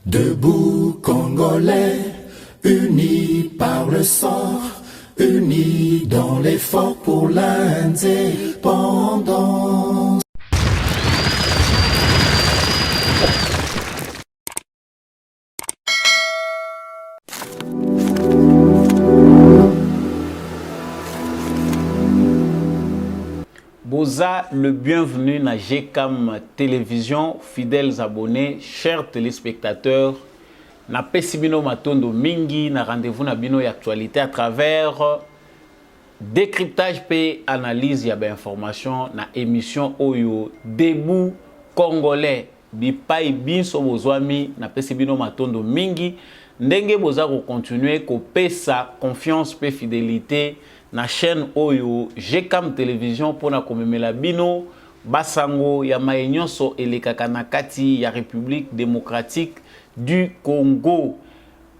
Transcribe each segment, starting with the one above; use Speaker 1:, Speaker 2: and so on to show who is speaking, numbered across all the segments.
Speaker 1: Debout Congolais, unis par le sang, unis dans l'effort pour l'indépendance.
Speaker 2: Boza, le bienvenu na GCAM Télévision, fidèles abonnés, chers téléspectateurs. Na pesibino matondo mingi, na rendez-vous na bino et actualité à travers décryptage et analyse ya information na émission Oyo Debout Congolais. Bipai binso bozwami na pesibino matondo mingi. Ndenge boza ko continuer ko pesa confiance pe fidélité na chaîne Oyo GCAM Télévision pour na komemela bino basango ya mayenyoso elekaka na kati ya République démocratique du Congo.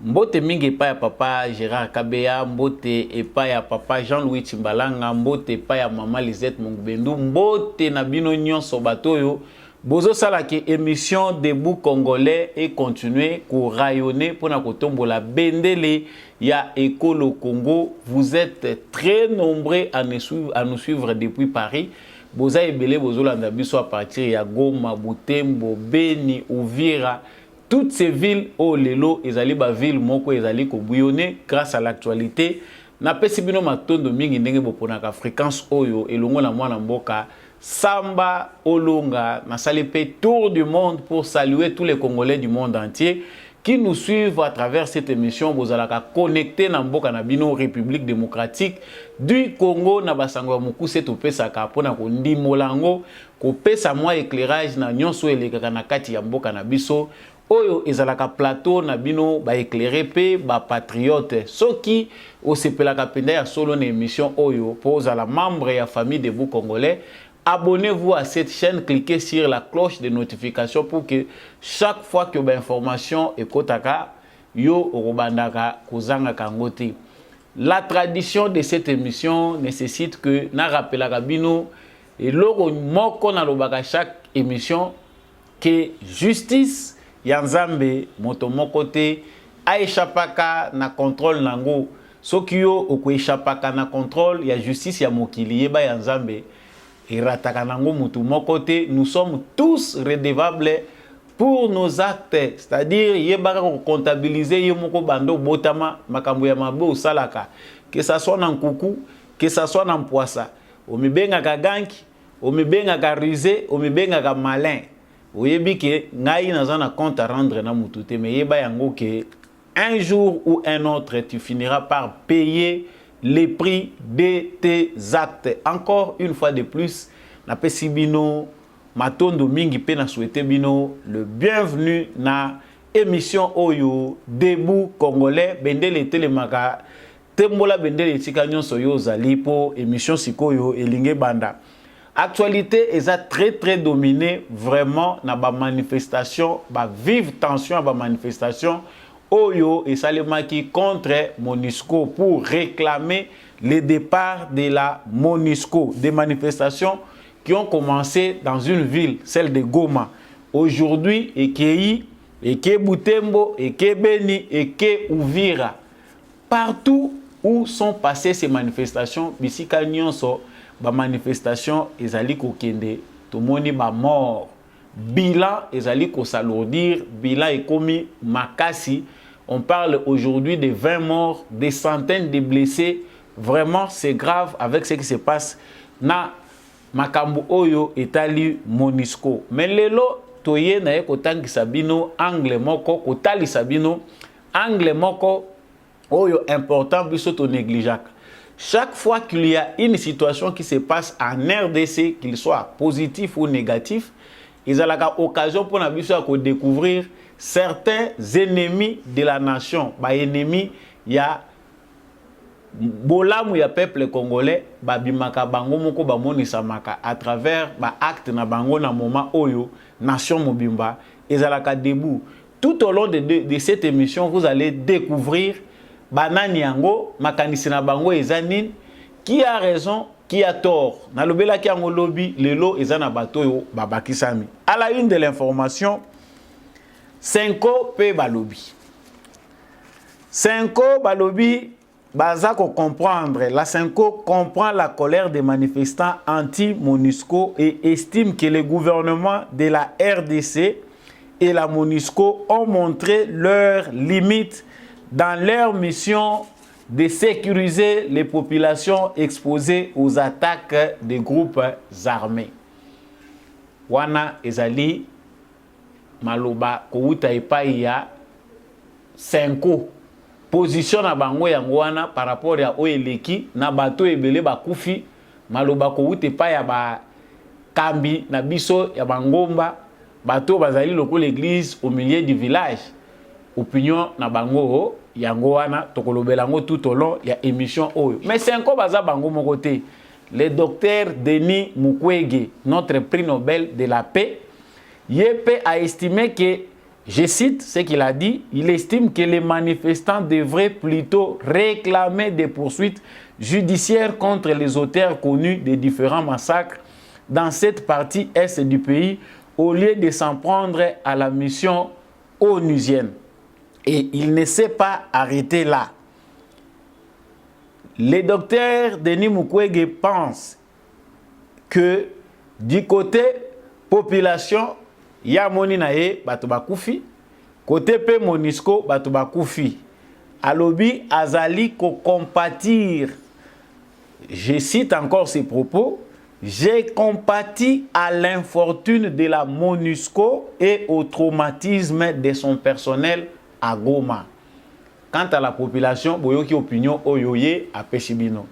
Speaker 2: Mbote mingi epa ya papa Gérard Kabeya, mbote epa ya papa Jean-Louis Timbalanga, mbote epa ya mama Lisette Mungbendu, mbote na bino nyonso batoyo. Bozo salaki émission Debout Congolais et continuer ko rayonner pour na kotombola bendele ya Ekolo Congo. Vous êtes très nombreux à nous suivre depuis Paris. Boza ebele bozo landa biso à partir ya Goma, Butembo, Beni, Uvira. Toutes ces villes au lelo ezali ba ville moko ezali ko bouillonner grâce à l'actualité. Na pesibino matondo mingi ndenge boponaka fréquence oyo elongo na mwana mboka Samba Olonga, na salipé tour du monde pour saluer tous les Congolais du monde entier qui nous suivent à travers cette émission. Vous allez connecter na mboka na bino République démocratique du Congo na basango mukuse to pesa ka pona ko ndimolango ko pesa moi éclairage na nyonso elekaka na kati ya mboka na biso oyo ezalaka plateau na bino ba éclairer pe ba patriote soki osepelaka penda ya solo na émission oyo pour la membre ya famille Debout Congolais. Abonnez-vous à cette chaîne, cliquez sur la cloche de notification pour que chaque fois que ba information ekotaka yo orobandaka kozanga kangote. La tradition de cette émission nécessite que na rappelaka bino et loko moko na lobaka chaque émission que justice yanzambe moto moko te aéchapaka na contrôle nango soki yo okoéchapaka na contrôle ya justice ya mokili yeba yanzambe. Nous sommes tous redevables pour nos actes, c'est-à-dire comptabiliser que ça soit dans coucou, que ça soit dans poissa, au mibenga ganki, au mibenga rusé, au mibenga malin. Vous voyez que ngai na compte à rendre na mutute, mais yeba yango que un jour ou un autre tu finiras par payer les prix de tes actes. Encore une fois de plus, na pesi bino matondo mingi pe na souhaité bino le bienvenu na émission Oyo Debout Congolais bendele telemaka tembola bendele tika nyonso yo zali po émission sikoyo elinge banda. Actualité est très dominée vraiment na ba manifestation, ba vive tension ba manifestation Oyo et Salemaki contre MONUSCO pour réclamer le départ de la MONUSCO. Des manifestations qui ont commencé dans une ville, celle de Goma. Aujourd'hui, Ekei, Eke Butembo, Eke Beni, Eke Uvira. Partout où sont passées ces manifestations, Bisika Nyonso, ba manifestation ezali kokende, tout le monde ba mort. Bilan ezali ko s'alourdir, bilan ekomi makasi. On parle aujourd'hui de 20 morts, des centaines de blessés. Vraiment, c'est grave avec ce qui se passe na makambu oyo etali MONUSCO. Mais lelo toye na ekotangi sabino angle moko kotali sabino angle moko oyo important biso to négligeable. Chaque fois qu'il y a une situation qui se passe en RDC, qu'il soit positif ou négatif, ils ont l'occasion pour nous découvrir certains ennemis de la nation. Bah ennemis, il y a bolamu ya peuple congolais, bah bimaka bango moko ba monisa maka à travers bah acte na bango na moment oyo nation mobimba. Ils ont debout. Tout au long de cette émission, vous allez découvrir banani yango makanisi na bango ezanin qui a raison. Qui a tort? Na lobela ki yango lobi lelo ezana bato yo babakisami. À la une de l'information, Senko pe balobi. Senko balobi baza ko comprendre. La Senko comprend la colère des manifestants anti-MONUSCO et estime que le gouvernement de la RDC et la MONUSCO ont montré leurs limites dans leur mission de sécuriser les populations exposées aux attaques des groupes armés. Wana ezali maloba kouta epai ya Senko. Position na bango yango wana par rapport ya oeleki na bato ebele bakufi maloba kouta epai ya ba kambi na biso ya bangomba bato bazali loko l'église au milieu du village. Opinion na bango yango wana tokolobela ngo tout au long ya émission oyo. Mais Senko baza bango moko te. Le docteur Denis Mukwege, notre prix Nobel de la paix, Yépe a estimé que, je cite ce qu'il a dit, il estime que les manifestants devraient plutôt réclamer des poursuites judiciaires contre les auteurs connus des différents massacres dans cette partie est du pays au lieu de s'en prendre à la mission onusienne. Et il ne s'est pas arrêté là. Le docteur Denis Mukwege pense que du côté population, il y a Moninae, Batubakufi, côté P Monisco, Batubakufi. Alobi Azali ko compatir. Je cite encore ses propos. J'ai compati à l'infortune de la MONUSCO et au traumatisme de son personnel à Goma. Quant à la population, boyoki opinion oyoye à Peshibino.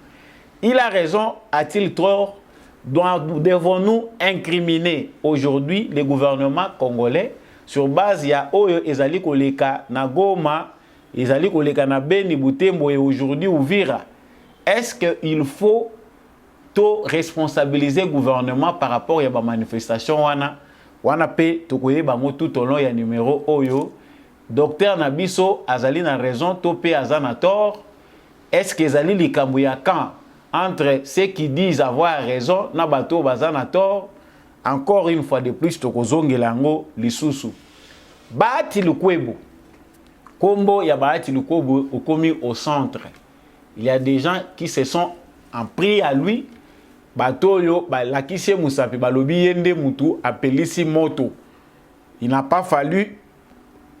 Speaker 2: Il a raison, a-t-il tort? Devons-nous incriminer aujourd'hui le gouvernement congolais sur base ya oyo ezali koleka na Goma, ezali koleka na Beni Butembo et aujourd'hui Uvira? Est-ce qu'il faut to responsabiliser le gouvernement par rapport à la manifestation wana pe tokoye bango tout au long ya numéro oyo? Docteur Nabiso azali na raison, topé azana tort. Est-ce que ezali likambo ya quand entre ceux qui disent avoir raison na bato bazana tort? Encore une fois de plus tokozongela ngo lisusu. Bahati Lukwebo. Kombo ya Bahati Lukwebo okomi au centre. Il y a des gens qui se sont en pris à lui. Bato yo la kise musapi balobi yende mutu apelisi moto. Il n'a pas fallu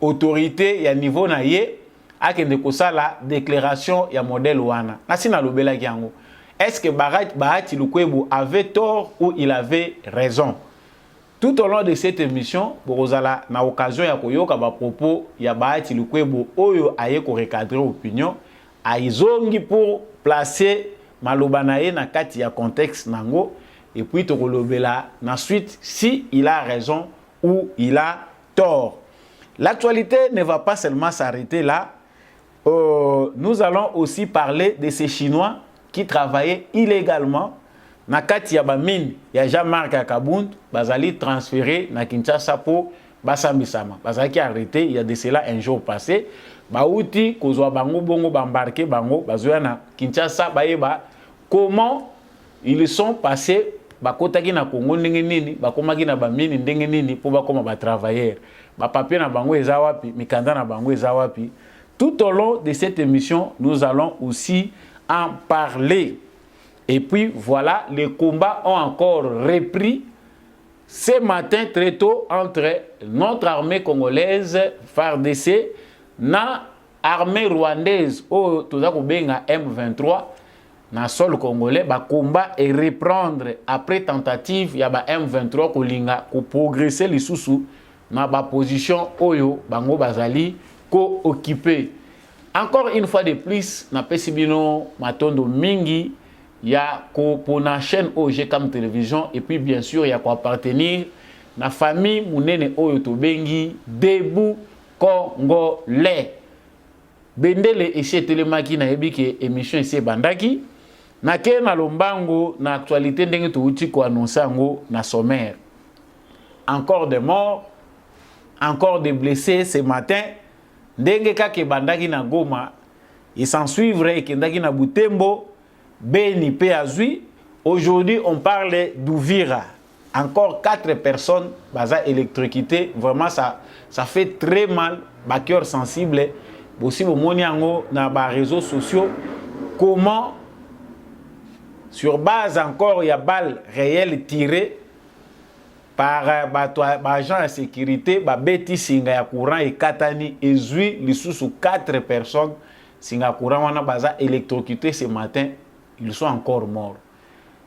Speaker 2: autorité ya niveau na ye akende kosala déclaration ya modèle wana. Nasina lobela kiango. Est-ce que Bahati Lukwebo avait tort ou il avait raison? Tout au long de cette émission, Borozala na occasion ya koyoka ba propos ya Bahati Lukwebo oyo aye ko recadrer opinion, aizongi pour placer maloba na ye na kati ya contexte nango et puis tokolobela na suite si il a raison ou il a tort. L'actualité ne va pas seulement s'arrêter là. Nous allons aussi parler de ces Chinois qui travaillaient illégalement na kati ya ba mine ya Jean-Marc Kabund bazali transféré na Kinshasa po basambisama. Bazali arrêté il y a de cela un jour passé. Bauti kozwa bango bongo bambarqué bango bazoya na Kinshasa bayeba comment ils sont passés bakotaki na Congo ndenge nini bakomaki na ba mine ndenge nini po bakoma ba travailleurs. Ba papier na bango eza wapi, mikanda na bango eza wapi. Tout au long de cette émission, nous allons aussi en parler. Et puis voilà, les combats ont encore repris ce matin très tôt entre notre armée congolaise, FARDC, na armée rwandaise, au Benga M23, na sol congolais, ba combat et reprendre après tentative, ya ba M23 kolinga ko progresser les sous na ba position oyo bango bazali ko occupé. Encore une fois de plus, na pesibino matondo mingi ya ko pona chaîne OG comme télévision et puis bien sûr ya ko appartenir na famille munene oyo to bengi Debout Congolais. Bendele ese telemaki na yebi ke émission ese bandaki na ke na lombango na actualité ndenge to uti ko annoncer ngo na sommaire. Encore des morts, encore des blessés ce matin. Ndenge kake bandaki na Goma, et s'en suivre et kendaki na Butembo, Beni pe azui. Aujourd'hui, on parle d'Uvira. encore 4 personnes baza électrocutées. Vraiment, ça fait très mal. Ba cœur sensible. Aussi, au moniango dans les réseaux sociaux. Comment, sur base encore, il y a balles réelles tirées par agent de sécurité, beti singa ya courant et katani et zui les sous 4 personnes singa courant wana baza électrocutés ce matin, ils sont encore morts.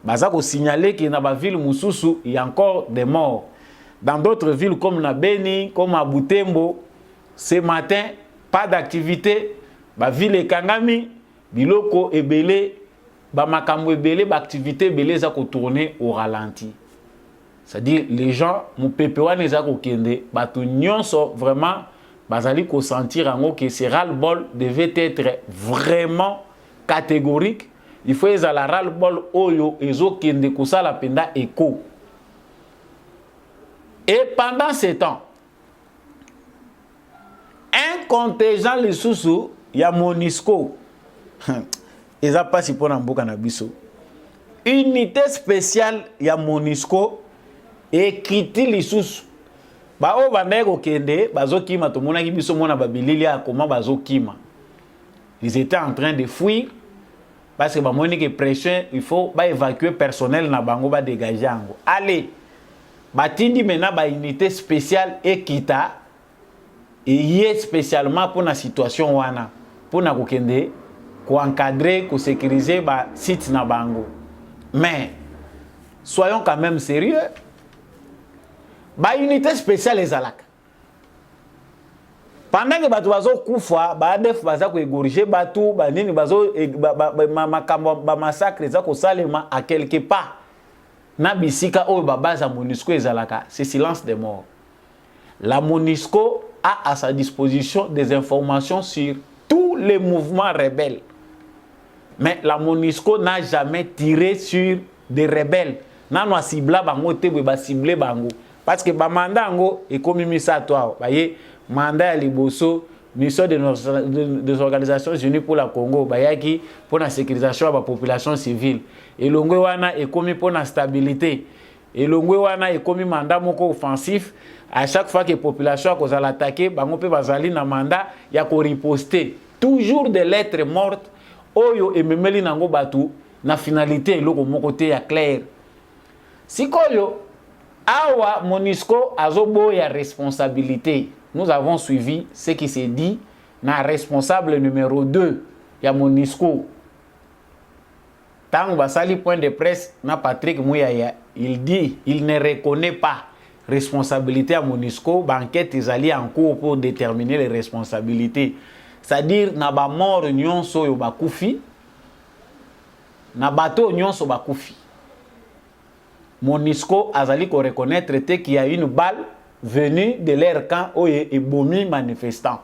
Speaker 2: Baza ko signaler que dans la ville Mususu, il y a encore des morts. Dans d'autres villes comme na Beni, comme à Butembo, ce matin, pas d'activité. Ba ville Kangami, biloko ebele, ba makambo ebele, ba activité ebele za ko tourner au ralenti. C'est-à-dire les gens, mon pepewa ne za ko kende, ba tout nyonso vraiment bazali ko sentir en que ce ras-le-bol devait être vraiment catégorique. Il faut que la ras-le-bol oyo ezo kende kosala penda écho. Et pendant ce temps, un contingent les sous il y a Monisco. Ils a pas si pour n'amboka na biso. Unité spéciale il y a Monisco et quitter les sous. Ba o bandeko kende bazokima to mona ki biso mona babilili a comment bazokima. Ils étaient en train de fuir. Parce que il y a pression, il faut évacuer personnel na bango ba dégager ango. Allez, batindi mena ba unité spéciale et kita et y spécialement pour la situation wana pour na kokende ko encadrer, ko sécuriser ba site na bango. Mais soyons quand même sérieux. Ba unité spéciale ezalaka. Pendant que bato bazo kufa ba def baza ko égorger bato ba nini bazo makambo ba massacre za ko salema à quelque part na bisika o ba baza MONUSCO ezalaka, c'est silence des morts. La MONUSCO a à sa disposition des informations sur tous les mouvements rebelles. Mais la MONUSCO n'a jamais tiré sur des rebelles. Nano cibla bango te ba cibler bango parce que ba mandat ngo e komi misa toi voyez mandat à Liboso, mission des Organisations Unies pour la Congo, bayaki pour la sécurisation de la population civile. Et l'ongwe wana est commis pour la stabilité. Et l'ongwe wana est commis mandat moko offensif. À chaque fois que la population a attaqué, bango pe bazali na mandat ya ko riposter. Toujours des lettres mortes. Oyo et memeli nango batu na finalité loko moko te ya clair. Sikoyo awa MONUSCO azobo ya responsabilité. Nous avons suivi ce qui s'est dit na responsable numéro 2 ya MONUSCO. Tant basali point de presse na Patrick Mouyaya, il dit il ne reconnaît pas responsabilité à MONUSCO, banquette ezali en cours pour déterminer les responsabilités. C'est-à-dire na ba mort nyonso yo bakufi, na bateau nyonso bakufi. MONUSCO azali ko reconnaître qu'il y a une balle venue de leur camp et bomi manifestants.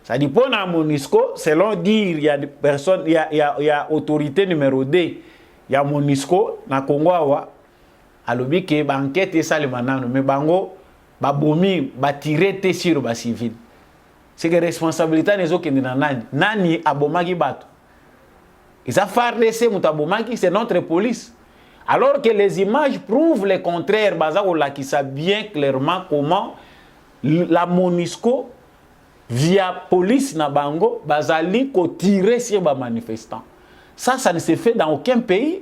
Speaker 2: Ça dit pour la MONUSCO, selon dire, il y a des personnes, il y a autorité numéro 2, il y a MONUSCO na Congo awa, alobi ke banquette ça le manano, mais bango ba bomi ba tirer te sur ba civil. C'est que responsabilité nezo kende na nani abomaki bato. Ils a FARDC mutabomaki, c'est notre police. Alors que les images prouvent le contraire, Bazaola qui sait bien clairement comment la MONUSCO, via police Nabango, Bazali ko tirer sur les manifestants. Ça ne se fait dans aucun pays.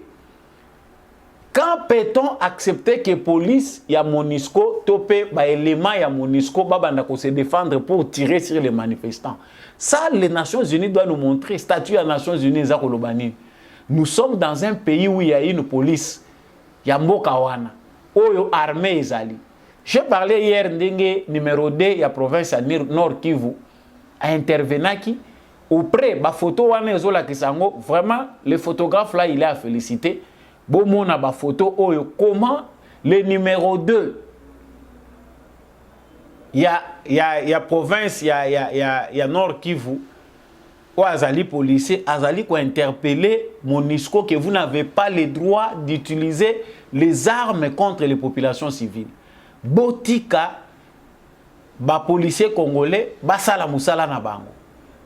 Speaker 2: Quand peut-on accepter que la police, y a MONUSCO, topé, élément, y a MONUSCO, babanda ko se défendre pour tirer sur les manifestants? Ça, les Nations Unies doivent nous montrer. Statut des Nations Unies, nous sommes dans un pays où il y a une police. Il y a Mbokawana. Oyo armée ezali. J'ai parlé hier ndenge numéro 2 il y a province à Nord Kivu a intervenaki auprès ba photo wana ezola kisango vraiment le photographe là il est à féliciter. Bon mona ba photo oyo comment le numéro 2 il y a province il y a Nord Kivu ou azali policier azali ko interpeller MONUSCO que vous n'avez pas le droit d'utiliser les armes contre les populations civiles. Botika ba policier congolais ba sala musala na bango.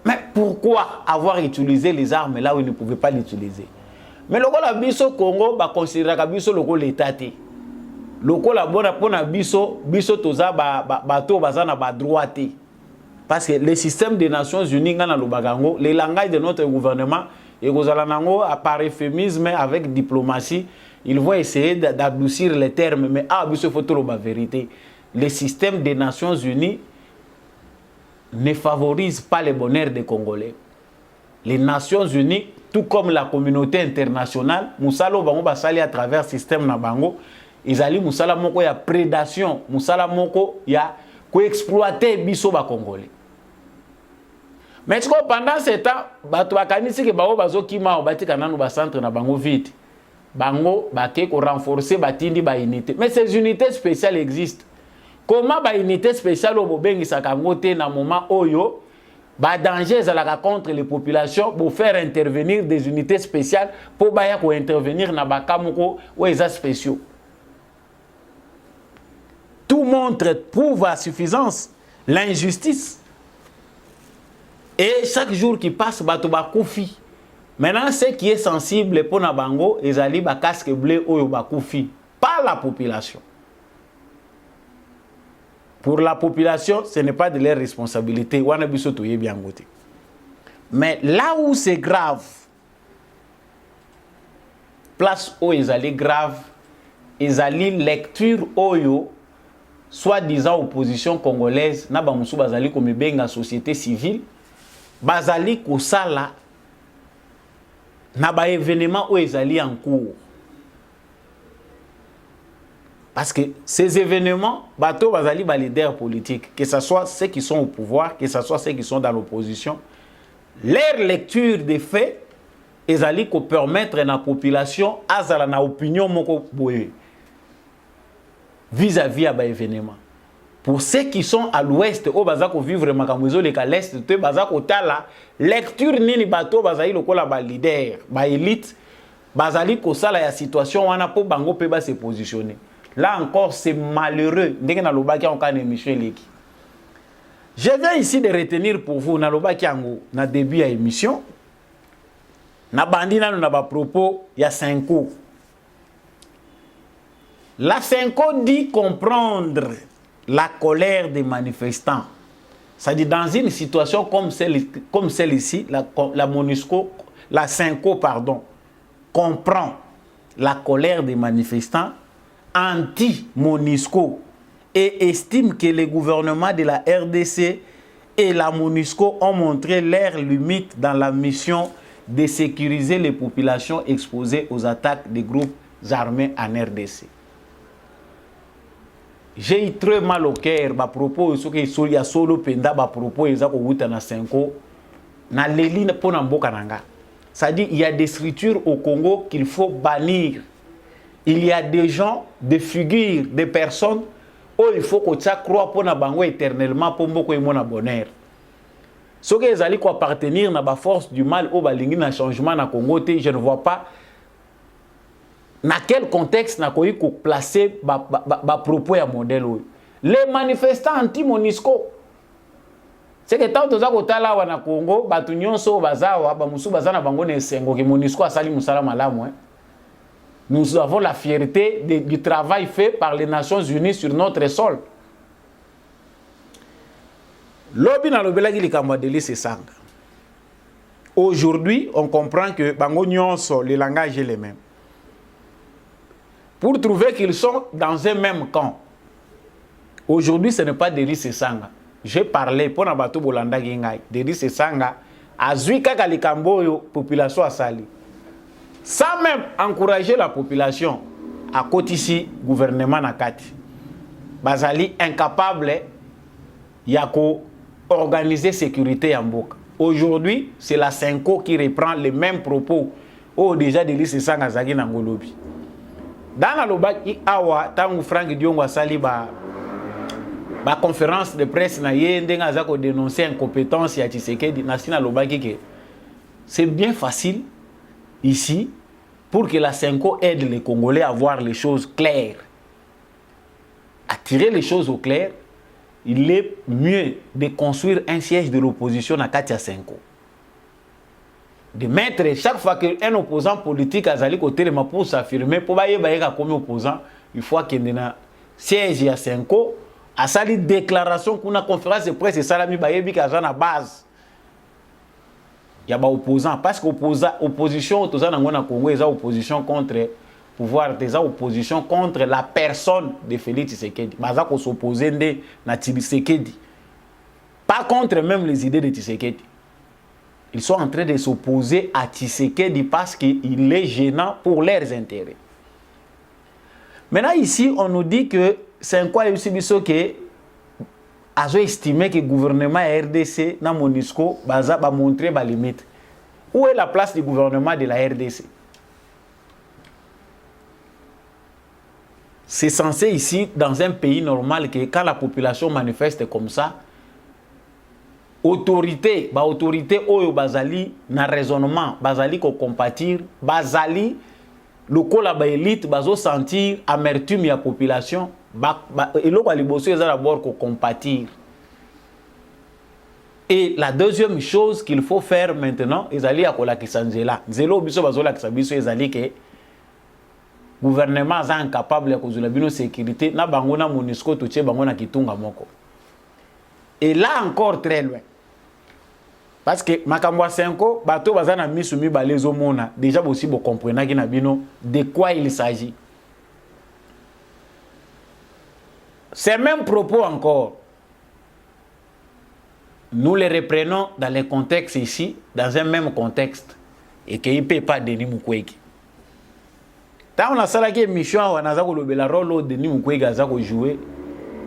Speaker 2: Mais pourquoi avoir utilisé les armes là où ils ne pouvaient pas l'utiliser? Mais le Congo biso Congo ba considérer biso le l'état té. lokola bona pona biso toza bato bazana ba droite. Parce que le système des Nations Unies ngana lobagango, le langage de notre gouvernement et gozalanango par euphémisme avec diplomatie, ils vont essayer d'adoucir les termes, mais biso faut trop la vérité. Le système des Nations Unies ne favorise pas le bonheur des Congolais. Les Nations Unies, tout comme la communauté internationale, musalo bango basali à travers le système na bango, ils allaient musala moko ya prédation, musala moko ya ko exploiter biso ba Congolais. Mais pendant ce temps, bato bakanisi ke bao bazokima obatika nanu ba centre na bango vite. Bango bake ko renforcer batindi ba unité. Mais ces unités spéciales existent. Comment ba unité spéciale au bobengisa kango te na moment oyo ba danger ezalaka contre les populations pour faire intervenir des unités spéciales pour baya ko intervenir na bakamoko ou eza spéciaux. Tout montre, prouve à suffisance l'injustice. Et chaque jour qui passe, bato bakoufi. Maintenant, ce qui est sensible pour Nabango, ezali ba casque bleu ou bakoufi, pas la population. Pour la population, ce n'est pas de leur responsabilité. Mais là où c'est grave, place où ils allaient grave, ils allaient lecture oyo, soi-disant opposition congolaise, na ba musu bazali comme benga société civile, bazali kosala na ba événement où ils allaient en cours. Parce que ces événements, bateau bazali ba leaders politiques, que ce soit ceux qui sont au pouvoir, que ce soit ceux qui sont dans l'opposition, leur lecture des faits, ils allaient permettre à la population azala na opinion moko boye vis-à-vis à ba événement. Pour ceux qui sont à l'ouest, au bazako vivre makamuzo le l'est, te bazako tala lecture nini bateau bazali lokola ba leader, ba élite, bazali ko sala ya situation wana po bango pe ba se positionner. Là encore, c'est malheureux. Je viens ici de retenir pour vous, dans le début de l'émission, na bandina na ba propos, il y a 5 ans. La 5 ans dit comprendre la colère des manifestants. C'est-à-dire dans une situation comme celle ici, la MONUSCO, la 5 ans, pardon, comprend la colère des manifestants anti-MONUSCO et estime que les gouvernements de la RDC et la MONUSCO ont montré leurs limites dans la mission de sécuriser les populations exposées aux attaques des groupes armés en RDC. J'ai eu très mal au cœur à propos de il y a solo penda à propos de na 5 ans na leli pour mboka nanga. C'est-à-dire il y a des structures au Congo qu'il faut bannir. Il y a des gens, des figures, des personnes où il faut que ça croit pour na bango éternellement pour mboko et mon bonheur. Ce que les alliés appartenir à la force du mal au balingi na changement na Congo, je ne vois pas dans quel contexte na koyi ko placer ba propos ya modèle. Les manifestants anti-MONUSCO. C'est que tant toza kotala wana Congo, batu nyonso bazawa ba musu bazana bango ne sengo ke MONUSCO asali musala malamu. Nous avons la fierté du travail fait par les Nations Unies sur notre sol. Aujourd'hui, on comprend que le langage est le même. Pour trouver qu'ils sont dans un même camp. Aujourd'hui, ce n'est pas Delis Sanga. J'ai parlé pour Nabato Bolanda Gingay. Delis Sanga a Zuika Kalikamboyo, population à Sali. Sans même encourager la population à côté ici, gouvernement Nakati. Bazali incapable yako organiser sécurité en Boka. Aujourd'hui, c'est la Senko qui reprend les mêmes propos. Oh, déjà, Delis Sanga Zagi Nangolobi. Dans la Lobaki Awa, Tangu Frank Diongo Asali ba conférence de presse na yendenga zako dénoncer incompétence ya Tshisekedi nasina Lobaki que c'est bien facile ici pour que la Senko aide les Congolais à voir les choses claires. À tirer les choses au clair, il est mieux de construire un siège de l'opposition à Katia Senko. De mettre chaque fois qu'un opposant politique a zali côté de ma pour s'affirmer, pour bailler comme opposant, il faut qu'il y ait siège à Senko, à sali déclaration qu'on a conférence de presse et salami bayebi kaza na base. Il y a des opposants parce que opposition tout ça dans le Congo, il y a opposition contre pouvoir, des opposition contre la personne de Félix Tshisekedi. Baza ko s'opposer de na Tshisekedi. Pas contre même les idées de Tshisekedi. Ils sont en train de s'opposer à Tshisekedi parce qu'il est gênant pour leurs intérêts. Maintenant ici, on nous dit que c'est quoi aussi que a estimé que le gouvernement RDC na MONUSCO va montrer les limites. Où est la place du gouvernement de la RDC? C'est censé ici, dans un pays normal, que quand la population manifeste comme ça, autorité oyo bazali na raisonnement, bazali ko compatir, bazali loko la ba élite bazo sentir amertume ya population, eloko liboso eza d'abord ko compatir. Et la deuxième chose qu'il faut faire maintenant, ezali ya kolakisa nzela. Nzelo biso bazo lakisa biso ezali ke gouvernement est incapable de kozula bino sécurité na bango na MONUSCO totie bango na kitunga moko. Et là encore très loin. Parce que Makamwa Senko, bato bazana misumi balezo mona, déjà aussi vous comprenez na bino de quoi il s'agit. Ces mêmes propos encore, nous les reprenons dans les contextes ici, dans un même contexte, et qu'il ne peut pas Denis Mukwege. Quand on a salaki émission, on a joué le rôle de Denis Mukwege a joué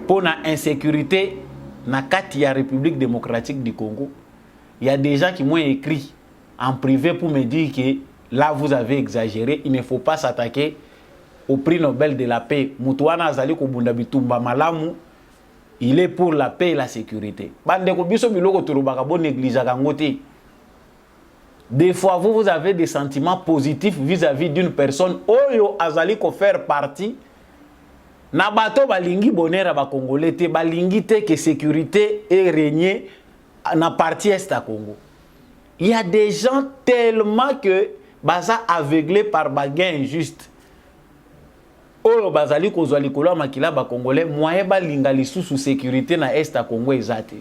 Speaker 2: pour l'insécurité dans la République démocratique du Congo. Il y a des gens qui m'ont écrit en privé pour me dire que là vous avez exagéré, il ne faut pas s'attaquer au prix Nobel de la paix. Moutouana Azali Kobunda Bitumba Malamu, il est pour la paix et la sécurité. Des fois, vous avez des sentiments positifs vis-à-vis d'une personne. Oyo Azali ko faire partie. Na bato balingi bonheur ba Congolais te balingi te que sécurité et régner na partie est à Congo. Il y a des gens tellement que baza aveuglés par baguin injuste. Oyo bazali kozwa likolo makila ba Congolais moyen ba linga lisusu sécurité na est à Congo ezate.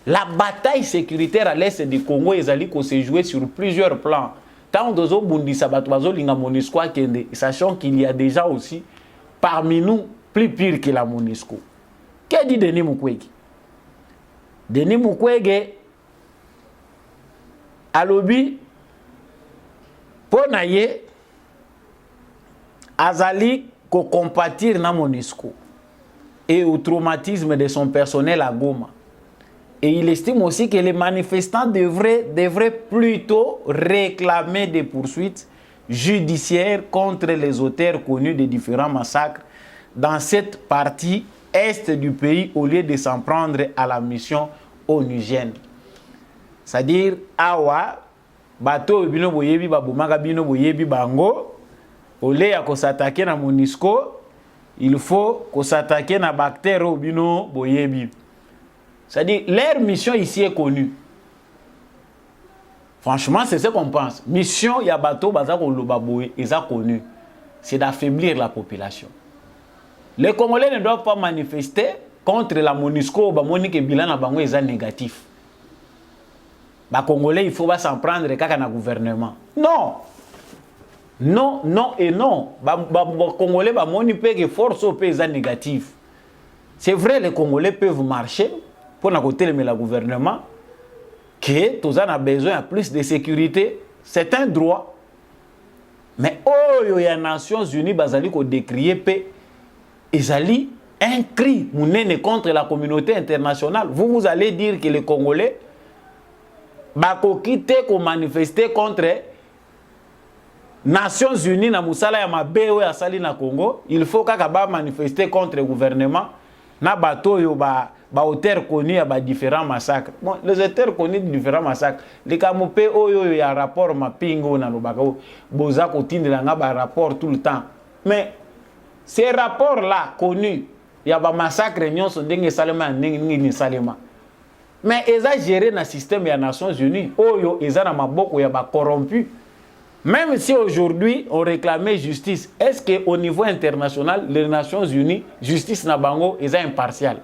Speaker 2: La bataille sécuritaire à l'est du Congo ezali ko se jouer sur plusieurs plans. Tant dozo bundisa bato bazo linga MONUSCO kende, sachant qu'il y a déjà aussi parmi nous plus pire que la MONUSCO. Que dit Denis Mukwege? Denis Mukwege alobi ponaye azali ko compatir na MONUSCO et au traumatisme de son personnel à Goma. Et il estime aussi que les manifestants devraient plutôt réclamer des poursuites judiciaires contre les auteurs connus des différents massacres dans cette partie est du pays au lieu de s'en prendre à la mission onusienne. C'est-à-dire, awa, bato bino boyebi babumaka bino boyebi bango, au lieu de s'attaquer à MONUSCO, il faut qu'on s'attaque à bactéries bino boyebi. C'est-à-dire, leur mission ici est connue. Franchement, c'est ce qu'on pense. Mission Yabato Bazako Lobaboé est connue. C'est d'affaiblir la population. Les Congolais ne doivent pas manifester contre la MONUSCO ou Monique Bilan à Bango est négatif. Les Congolais, il faut pas s'en prendre quand il y a un gouvernement. Non. Non, non et non. Les Congolais, Monique peut force au pays négatif. C'est vrai, les Congolais peuvent marcher pour le gouvernement, que tous en a besoin de plus de sécurité, c'est un droit. Mais oh, il y a les Nations Unies qui ont décrié paix. Ils allaient un cri contre la communauté internationale. Vous allez dire que les Congolais ont quitté pour manifester contre les Nations Unies na musala ya mabe ya sali na Congo. Il faut qu'ils manifester contre le gouvernement. Na bato yo ba auteurs connus à différents massacres. Bon, les auteurs connus de différents massacres. Les camopé oyo y a rapport mapingo na lobaka boza ko tindela nga ba rapport tout le temps. Mais ces rapports là connus, il y a ba massacre nyonso ndenge salema ndenge salema. Mais ils ont géré na système ya Nations Unies oyo eza na maboko ya ba corrompu. Même si aujourd'hui on réclamait justice, est-ce qu'au niveau international, les Nations Unies, justice Nabango est impartiale?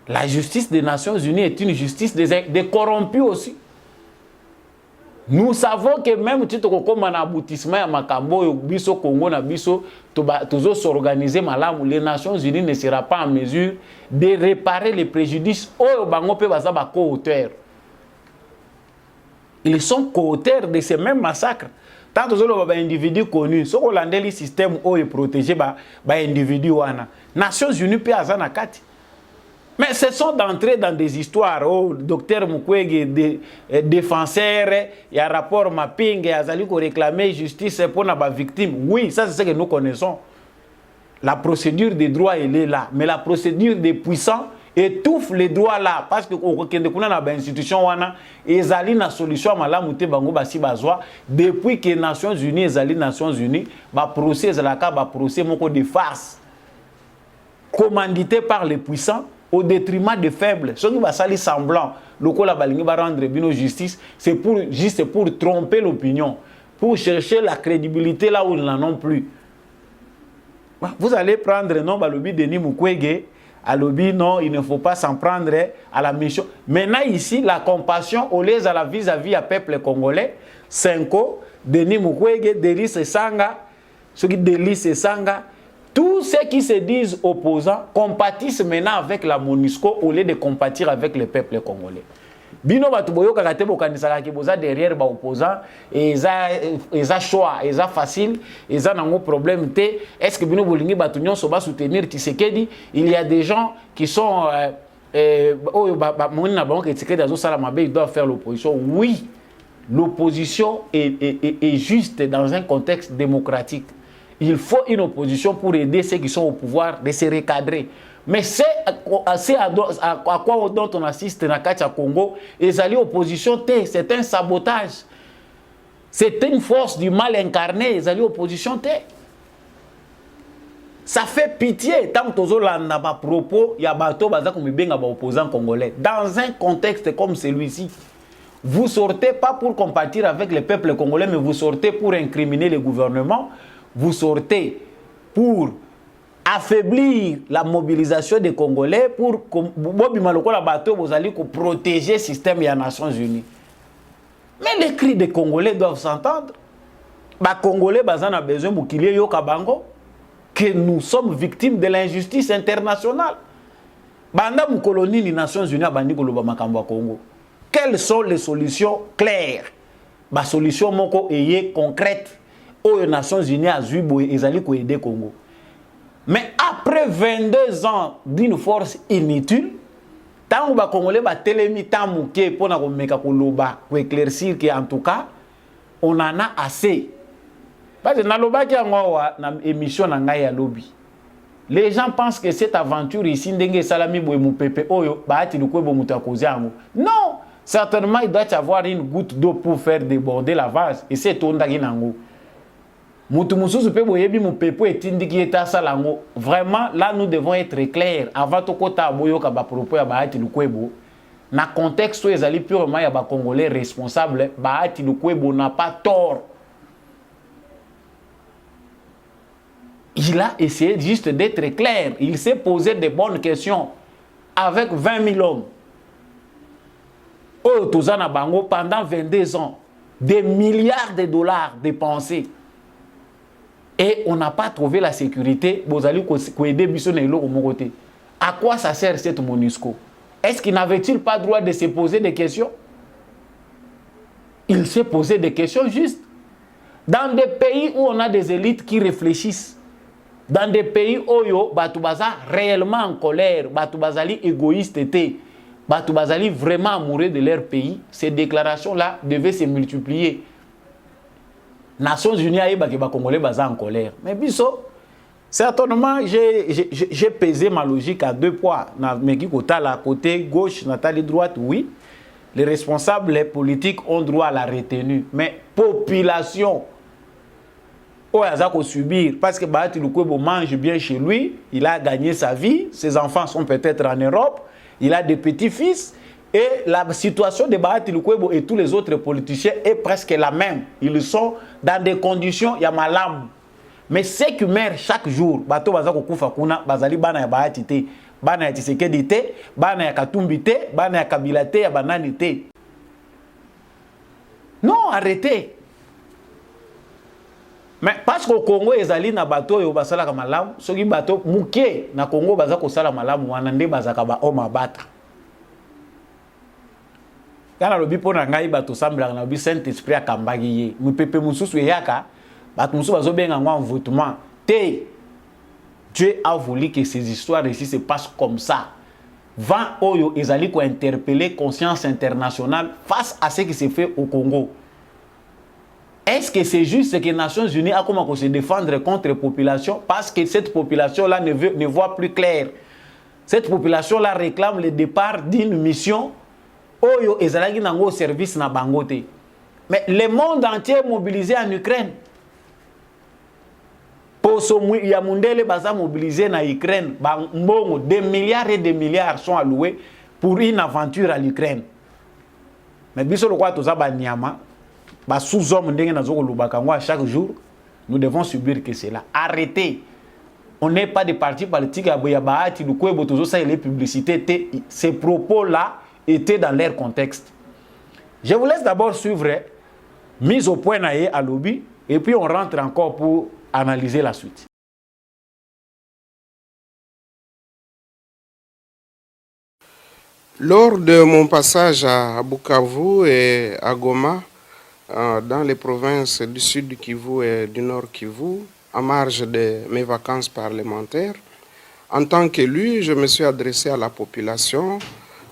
Speaker 2: La justice des Nations Unies est une justice des corrompus aussi. Nous savons que même si on a un aboutissement à Makambo, Biso Congo, Biso, toujours s'organiser malam, les Nations Unies ne seront pas en mesure de réparer les préjudices au Bango pe bazaba co-auteurs. Ils sont co-auteurs de ces mêmes massacres. Tant que les individus connus, ce qu'on a le système où est protégé par les individus. Nations Unies peut avoir kati. Mais ce sont d'entrer dans des histoires. Oh, docteur Mukwege, défenseur, il y a un rapport mapping, il y a réclamer justice pour les victimes. Oui, ça c'est ce que nous connaissons. La procédure des droits, elle est là. Mais la procédure des puissants étouffe les droits là. Parce que l'institution, ils ont une solution depuis que les Nations Unies, les Nations Unies, le procès de farce commandité par les puissants au détriment des faibles. Ceux qui vont salir semblant, le coup la balingue va rendre justice, c'est juste pour tromper l'opinion, pour chercher la crédibilité là où ils n'en ont plus. Vous allez prendre non, Balobi Denis Mukwege, à l'obi non, il ne faut pas s'en prendre à la mission. Maintenant ici, la compassion, au lieu à la vis-à-vis à peuple congolais, Senko, Denis Mukwege, Delis Sanga, ceux qui Delis Sanga, tous ceux qui se disent opposants compatissent maintenant avec la MONUSCO au lieu de compatir avec le peuple congolais. Bino batuboyo kakate bokanisaka ki boza derrière ba opposants et ça choix, et ça facile, et ça nango problème té. Est-ce que bino bolingi batunyon so ba soutenir Tshisekedi? Il y a des gens qui sont moni na bango que Tshisekedi azo sala mabe, il doit faire l'opposition. Oui, l'opposition est juste dans un contexte démocratique. Il faut une opposition pour aider ceux qui sont au pouvoir de se recadrer. Mais c'est à quoi dont on assiste dans le Congo, et les opposition, c'est un sabotage. C'est une force du mal incarné, les opposition. Ça fait pitié. Tant que nous avons propos, il y a des opposants congolais. Dans un contexte comme celui-ci, vous ne sortez pas pour compatir avec le peuple congolais, mais vous sortez pour incriminer le gouvernement. Vous sortez pour affaiblir la mobilisation des Congolais, pour protéger le système des Nations Unies. Mais les cris des Congolais doivent s'entendre. Les Congolais ont besoin que nous sommes victimes de l'injustice internationale. Quelles sont les solutions claires? Les solutions concrètes aux Nations Unies à Zubo et Zaliko aider Congo. Mais après 22 ans d'une force inutile, tant que les Congolais ont télémi tant pour éclaircir qu'en tout cas, on en a assez. Parce que dans l'émission de lobby, les gens pensent que cette aventure ici, non, certainement il doit y avoir une goutte d'eau pour faire déborder la vase. Et c'est tout. Vraiment, là, nous devons être clairs. Avant tout, dans le contexte où les alliés purement les Congolais responsables, n'a pas tort. Il a essayé juste d'être clair. Il s'est posé de bonnes questions avec 20 000 hommes. Pendant 22 ans, des milliards de dollars dépensés. Et on n'a pas trouvé la sécurité. À quoi ça sert cette MONUSCO? Est-ce qu'il n'avait-il pas droit de se poser des questions? Il s'est posé des questions justes. Dans des pays où on a des élites qui réfléchissent, dans des pays où Batoubaza réellement en colère, Batoubazali égoïste était, Batoubazali vraiment amoureux de leur pays, ces déclarations-là devaient se multiplier. Nations Unies a dit que Congolais baza en colère. Mais biso, certainement, j'ai pesé ma logique à deux poids. La côté gauche, Nathalie droite, oui. Les responsables politiques ont droit à la retenue. Mais population, oh, il a subir. Parce que Bahati Lukwebo mange bien chez lui, il a gagné sa vie, ses enfants sont peut-être en Europe, il a des petits-fils. Et la situation de Bahati Lukwebo et tous les autres politiciens est presque la même. Ils sont dans des conditions ya malamu. Mais ce qui meurt chaque jour, bato baza kokufa kuna bazali bana ya Bahati te, bana ya Tshisekedi te, bana ya Katumbi te, bana ya Kabila te, ya banani te. Non, arrêtez. Mais parce qu'au Congo ezali na bato yo basala ka malamu, soki bato muke na Congo baza ko sala malamu wana nde bazaka ba oma bata. Kana lobi pona ngai bato sambla na lobi Saint-Esprit akambagi ye. Mupepe mususu yaka, bato mususu bazo benga ngwa envoûtement. Te. Dieu a voulu que ces histoires ici se passent comme ça. Vent oyo ezali ko interpeller conscience internationale face à ce qui se fait au Congo. Est-ce que c'est juste que les Nations Unies a comment se défendre contre la population parce que cette population-là ne voit plus clair. Cette population-là réclame le départ d'une mission oyo ezalaki nango service na bangote. Mais le monde entier est mobilisé en Ukraine. Poso ya mundele baza mobilisé na Ukraine, mbongo des milliards et des milliards sont alloués pour une aventure à l'Ukraine. Mais biso le quoi toza ba nyama, ba sous-homme ndenge nazoko lubaka ngwa chaque jour, nous devons subir que cela. Arrêtez. On n'est pas des partis politiques à Bahati Lukwebo tozo ça les publicités, ces propos-là étaient dans leur contexte. Je vous laisse d'abord suivre mise au point naé à lobby et puis on rentre encore pour analyser la suite.
Speaker 3: Lors de mon passage à Bukavu et à Goma, dans les provinces du sud du Kivu et du nord Kivu, à marge de mes vacances parlementaires, en tant qu'élu, je me suis adressé à la population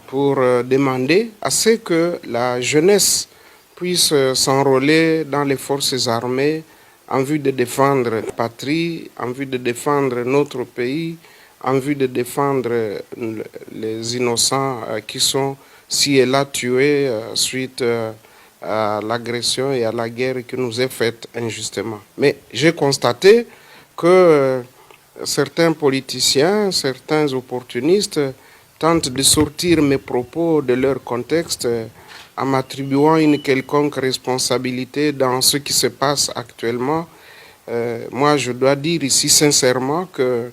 Speaker 3: pour demander à ce que la jeunesse puisse s'enrôler dans les forces armées en vue de défendre la patrie, en vue de défendre notre pays, en vue de défendre les innocents qui sont ci et là tués suite à l'agression et à la guerre qui nous est faite injustement. Mais j'ai constaté que certains politiciens, certains opportunistes tentent de sortir mes propos de leur contexte en m'attribuant une quelconque responsabilité dans ce qui se passe actuellement. Moi, je dois dire ici sincèrement que,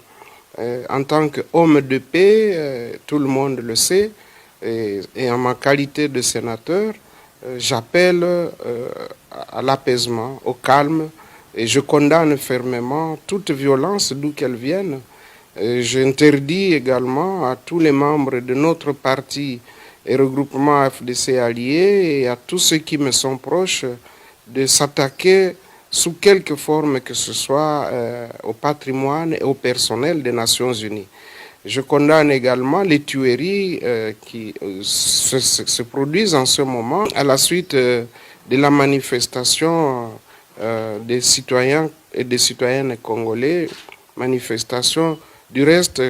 Speaker 3: en tant qu'homme de paix, tout le monde le sait, et en ma qualité de sénateur, j'appelle à l'apaisement, au calme, et je condamne fermement toute violence d'où qu'elle vienne. J'interdis également à tous les membres de notre parti et regroupement FDC alliés et à tous ceux qui me sont proches de s'attaquer sous quelque forme que ce soit au patrimoine et au personnel des Nations Unies. Je condamne également les tueries qui se produisent en ce moment à la suite de la manifestation des citoyens et des citoyennes congolais, manifestation du reste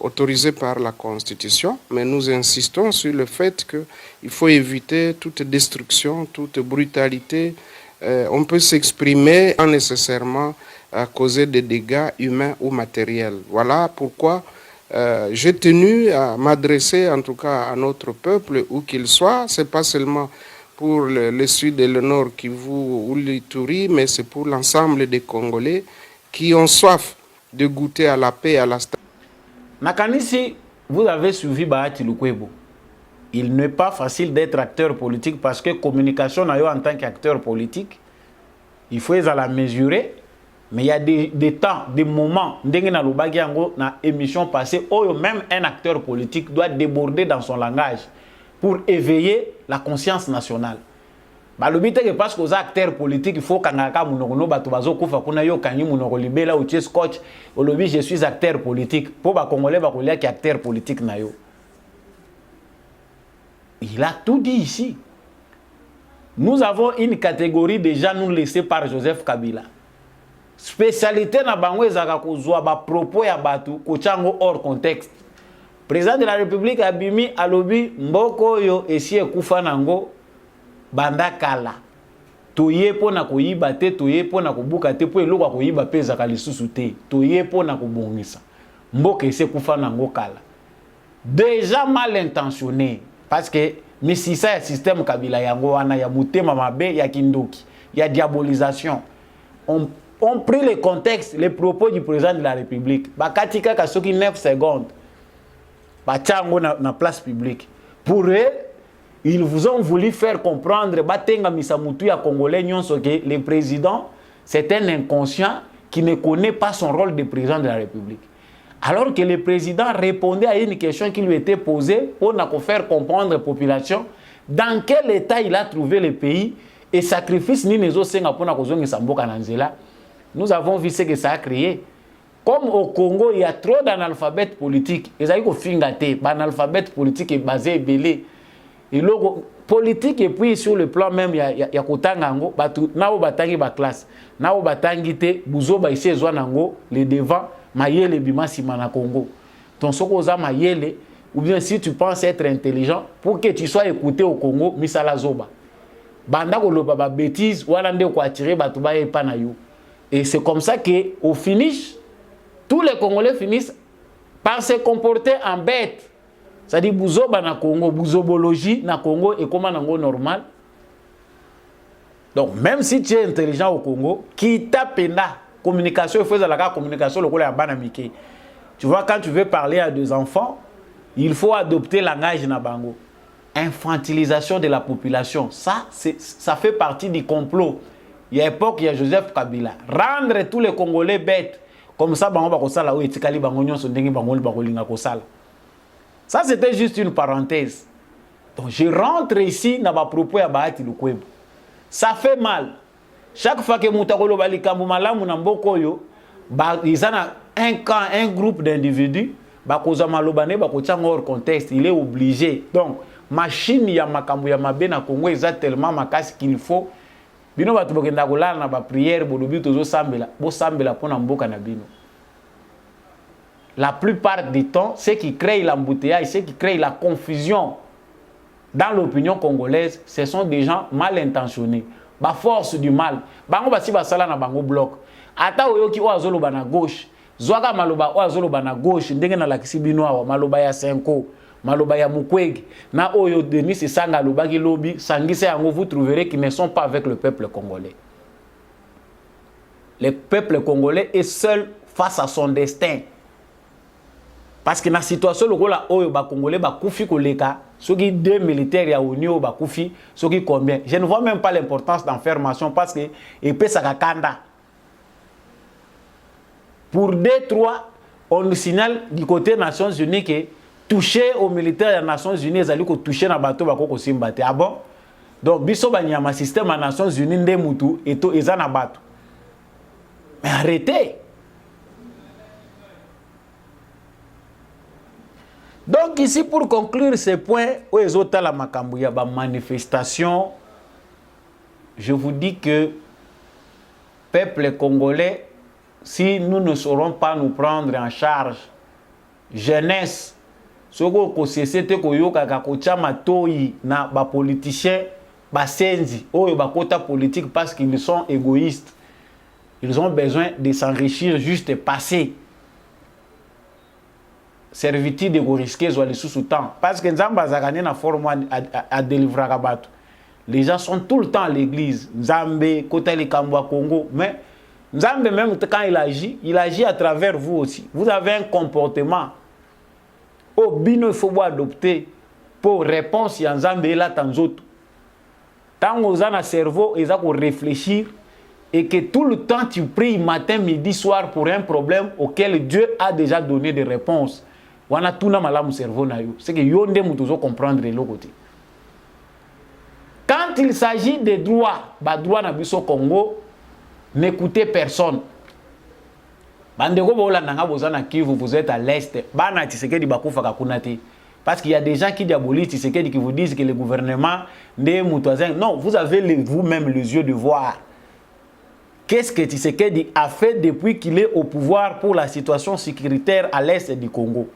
Speaker 3: autorisée par la Constitution, mais nous insistons sur le fait qu'il faut éviter toute destruction, toute brutalité. On peut s'exprimer sans nécessairement causer des dégâts humains ou matériels. Voilà pourquoi j'ai tenu à m'adresser en tout cas à notre peuple, où qu'il soit. Ce n'est pas seulement pour le sud et le nord Kivu ou l'Ituri, mais c'est pour l'ensemble des Congolais qui ont soif de goûter à la paix et à la stabilité.
Speaker 2: Nakanisi, vous avez suivi Bahati Lukwebo. Il n'est pas facile d'être acteur politique parce que communication en tant qu'acteur politique, il faut la mesurer. Mais il y a des temps, des moments, dans émission passée, où même un acteur politique doit déborder dans son langage pour éveiller la conscience nationale. Le but est que parce que les acteurs politiques, il faut que je suis acteur politique. Pour les Congolais, il y a acteur politique. Il a tout dit ici. Nous avons une catégorie de gens nous laissés par Joseph Kabila. Spécialité na bango ezaka kozwa ba propos ya batu kochango hors contexte. Président de la République abimi alobi mboko yo esi ekufa nango banda kala. Toye pona koyiba te, toye pona kobuka te, po eloko koyiba peza kalisusu te. Toye pona kobongisa. Mboka esi ekufa nango kala. Déjà mal intentionné. parce que misisa ya système Kabila yango wana ya mutema mabe ya kindoki ya diabolisation. On pris le contexte, les propos du président de la République. Bakatika kasoki 9 secondes. Bachango na place publique. Pour eux, ils vous ont voulu faire comprendre batenga misamutu ya congolais nyonso que le président c'est un inconscient qui ne connaît pas son rôle de président de la République. Alors que le président répondait à une question qui lui était posée pour faire comprendre à la population dans quel état il a trouvé le pays et sacrifice ni nezo senga pona kozongi samboka nanzela. Nous avons vu ce que ça a créé. Comme au Congo, il y a trop d'analphabètes politiques. Ils ont fait l'analphabète politique est basé belé. Et le politique et puis sur le plan même il y a kotangango batu na o batangi ba classe na o batangi te buzo ba ici ezwanango les devant mayele bimasi mana Congo. Ton sokoza mayele ou bien si tu penses être intelligent pour que tu sois écouté au Congo misala zoba. Banda ko loba ba bêtise wala nde ko attirer batu ba epa na yo. Et c'est comme ça que au finish tous les Congolais finissent par se comporter en bête. C'est-à-dire buzoba na Congo, buzobologie na Congo et comment nango normal. Donc même si tu es intelligent au Congo, qui tape na communication, il faut la communication le ya banamike. Tu vois quand tu veux parler à des enfants, il faut adopter langage na bango. Infantilisation de la population, ça fait partie du complot. Il y a époque, il y a Joseph Kabila. Rendre tous les Congolais bêtes. Comme ça, bango bakosala ou etikali bango nyonso ndenge bango bakolinga kosala. Ça, c'était juste une parenthèse. Donc, je rentre ici dans ma propos à Bahati Lukwebo. Ça fait mal. Chaque fois que Moutakolo Balikambu Malamu Nambokoyo, ils ont un camp, un groupe d'individus, Bakoza Malobane, Bakochang hors contexte, il est obligé. Donc, machine ya makambu ya mabe na Congo, ils ont tellement makasi qu'il faut. Bino batubokenda kolala na ba prière bolobi tozo sambela, bo sambela pona mboka na bino. La plupart du temps, ce qui crée l'embouteillage, ce qui crée la confusion dans l'opinion congolaise, ce sont des gens mal intentionnés. Ba force du mal. Bango basi basala na bango bloc. Ata oyoki o azoloba na gauche, zwaka maloba o azoloba na gauche, ndenge na lakisi bino awa maloba ya Senko, maloba ya Mukwege, na oyo Denis Sanga lobaki lobi, sangise yango vous trouverez qu'ils ne sont pas avec le peuple congolais. Le peuple congolais est seul face à son destin. Parce que dans la situation lokola oyo ba congolais ba kufi koleka, soki deux militaires ya ONU ba kufi, soki combien. Je ne vois même pas l'importance d'enfermation parce que epé sakakanda. Pour D3, on nous signale du côté des Nations Unies que toucher aux militaires des Nations Unies, ils allaient toucher na bateau bako kosimbate. Ah bon? Donc biso banyama système des Nations Unies nde mutu eto ezana bateau. Mais arrêtez. Donc ici, pour conclure ce point, où est la Makambouya, manifestation, je vous dis que peuple congolais, si nous ne saurons pas nous prendre en charge, jeunesse, soko ko société ko yoka ka ko chama toyi na ba politiciens basenzi oyo bakota politique parce qu'ils sont égoïstes. Ils ont besoin de s'enrichir juste passer. Servitude de risquer soit les sous-temps parce que Nzamba zakane na forme à délivrer Rabato. Les gens sont tout le temps à l'église. Nzambe côté les Kambwa Congo, mais Nzambe même quand il agit à travers vous aussi. Vous avez un comportement au bino il faut adopter pour réponse à Nzambe là tanzoto. Tant aux ans à cerveau ils ont réfléchir et que tout le temps tu pries matin, midi, soir pour un problème auquel Dieu a déjà donné des réponses. Wana tuna malamu cerveau na yo. C'est que yo nde mutozo comprendre le côté. Quand il s'agit des droits, ba droit na biso Congo, n'écoutez personne. Bandeko bola nanga bozana Kivu, vous êtes à l'est. Bana Tshisekedi bakufa kakunati. Parce qu'il y a des gens qui diabolisent Tshisekedi qui vous disent que le gouvernement nde mutozen. Non, vous avez vous-même les yeux de voir. Qu'est-ce que Tshisekedi a fait depuis qu'il est au pouvoir pour la situation sécuritaire à l'est du Congo?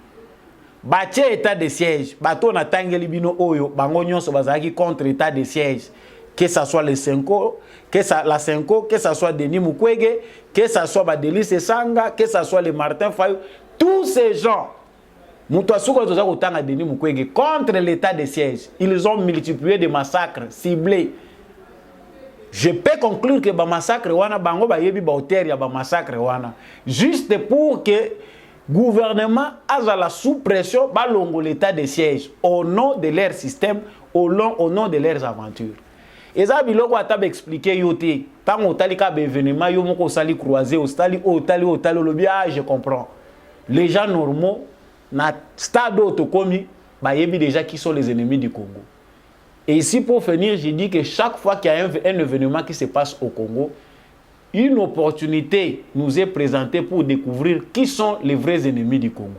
Speaker 2: Batie état de siège, bato na tangeli bino oyo, bango nyonso bazaki contre état de siège. Que ça soit les Senko, que ça la Senko, que ça soit Denis Mukwege, que ça soit Denis Sanga, que ça soit les Martin Fayou, tous ces gens Contre l'état de siège, ils ont multiplié des massacres ciblés. Je peux conclure que les massacres wana bango ba yebi ba hauteur ya ba massacre wana juste pour que le gouvernement a la sous pression ba longo l'état de siège au nom de leur système, au nom de leurs aventures. Et ça biloko ata expliquer yoté tant otali ka ba événement yo moko sali croiser otali le bien je comprends. Les gens normaux na stade autocomi ba yebi déjà qui sont les ennemis du Congo. Et ici, pour finir, je dis que chaque fois qu'il y a un événement qui se passe au Congo, une opportunité nous est présentée pour découvrir qui sont les vrais ennemis du Congo.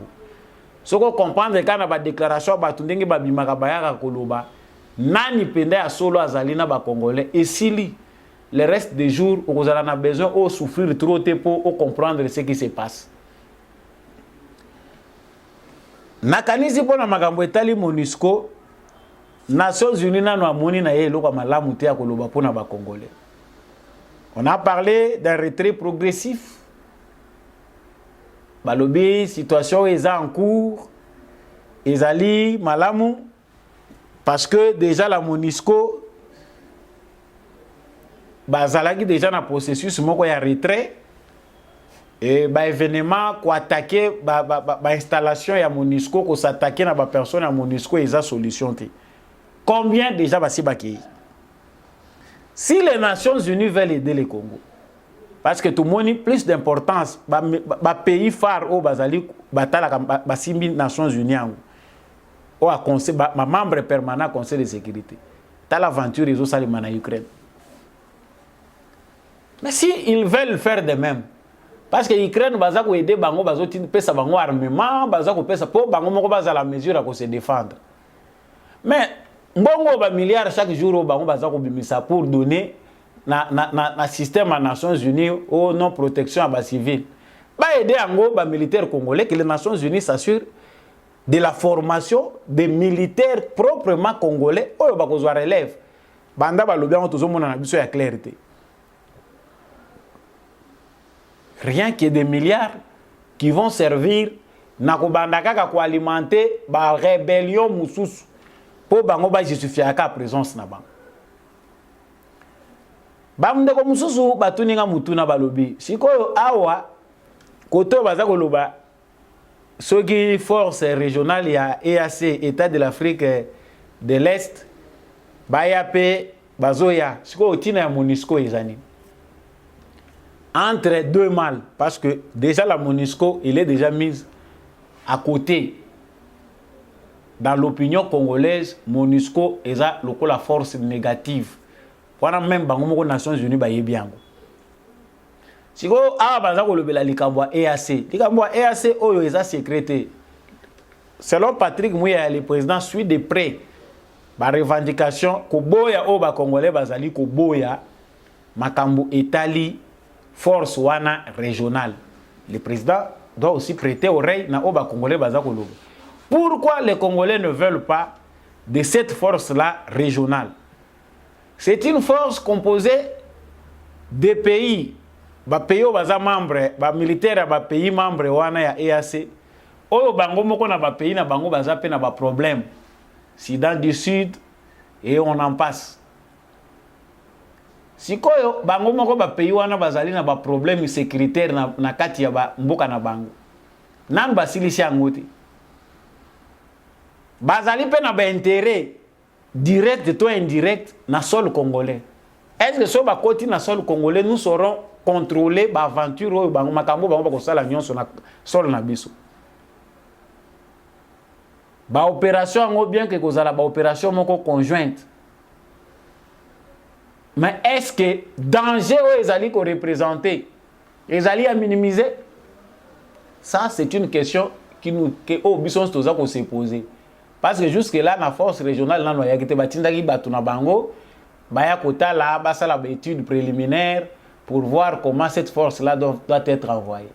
Speaker 2: Ce qu'on comprend, c'est quand on a une déclaration, nani pende ya solo azalina ba Congolais, et si le reste des jours, on a besoin de souffrir trop pour comprendre ce qui se passe. Nakanizi pona makambo etali MONUSCO, Nations Unies nano amoni na ye eloko malamu te ya koloba pona ba Congolais. On a parlé d'un retrait progressif. Balobi situation est en cours. Ezali malamu parce que déjà la MONUSCO bazalaki déjà na processus moko ya retrait et ba événement ko attaquer ba installation ya MONUSCO ko s'attaquer na ba personne ya MONUSCO eza solution te. Combien déjà va s'y baquer? Si les Nations Unies veulent aider le Congo, parce que tout le monde a plus d'importance, les pays phares au Bazali, les Nations Unies, ou à conseil, ma membre permanent Conseil de sécurité, dans l'aventure ils ont salé en Ukraine. Mais si ils veulent faire de même, parce que l'Ukraine va aider bango bazo pesa bango armement, bazo pesa pour bango moko baza la mesure à se défendre. Mais mbongo ba milliards chaque jour bango baza ko bimisa pour donner na système à Nations Unies au non protection à bas civils. Ba aider ango ba militaires congolais que les Nations Unies s'assurent de la formation des militaires proprement congolais oyo ba kozwa relève. Banda ba lobi ango tozo mona na biso ya clarté. Rien que des milliards qui vont servir na ko banda kaka ko alimenter ba rébellion mususu. Pour bango ba justifier ka présence na bango. Ba mndeko mususu batuninga mutuna balobi. Sikoyo awa koto baza koloba soki force régionale ya EAC État de l'Afrique de l'Est ba yape bazoya sikoyo tina ya MONUSCO ezani. Entre deux mâles parce que déjà la MONUSCO il est déjà mise à côté. Dans l'opinion congolaise, MONUSCO est la force négative. Voilà même les Nations Unies ba yebiango. Si vous avez la likambwa EAC, likambwa EAC oyo eza sécrété. Selon Patrick Mouya, le président suit de près la revendication ko boya o ba congolais bazali ko boya makambo etali force wana régionale. Le président doit aussi prêter oreille na o ba congolais bazako lobo. Pourquoi les Congolais ne veulent pas de cette force-là régionale? C'est une force composée des pays, pays membres, militaires, pays membres wana ya EAC. Oyo bango moko na pays na bango baza pe na ba problème. Soudan du Sud et on en passe. Sikoyo bango moko pays wana bazali na ba problème sécuritaire na kati ya ba mboka na bango. Nan basilisi ngote. Bazali pe na ba intérêt direct ou indirect na sol congolais. Est-ce que so ba koti na sol congolais nous serons contrôlés ba aventure ou ba makambo ba ko sala nyonso na sol na biso. Ba opération ngo bien que kozala ba opération moko conjointe. Mais est-ce que danger ou ezali ko représenter ezali à minimiser? Ça c'est une question que au bison toza ko se poser. Parce que jusque là la force régionale na noya kete batindaki batu na bango baya kota la basala ba étude préliminaire pour voir comment cette force là doit être envoyée.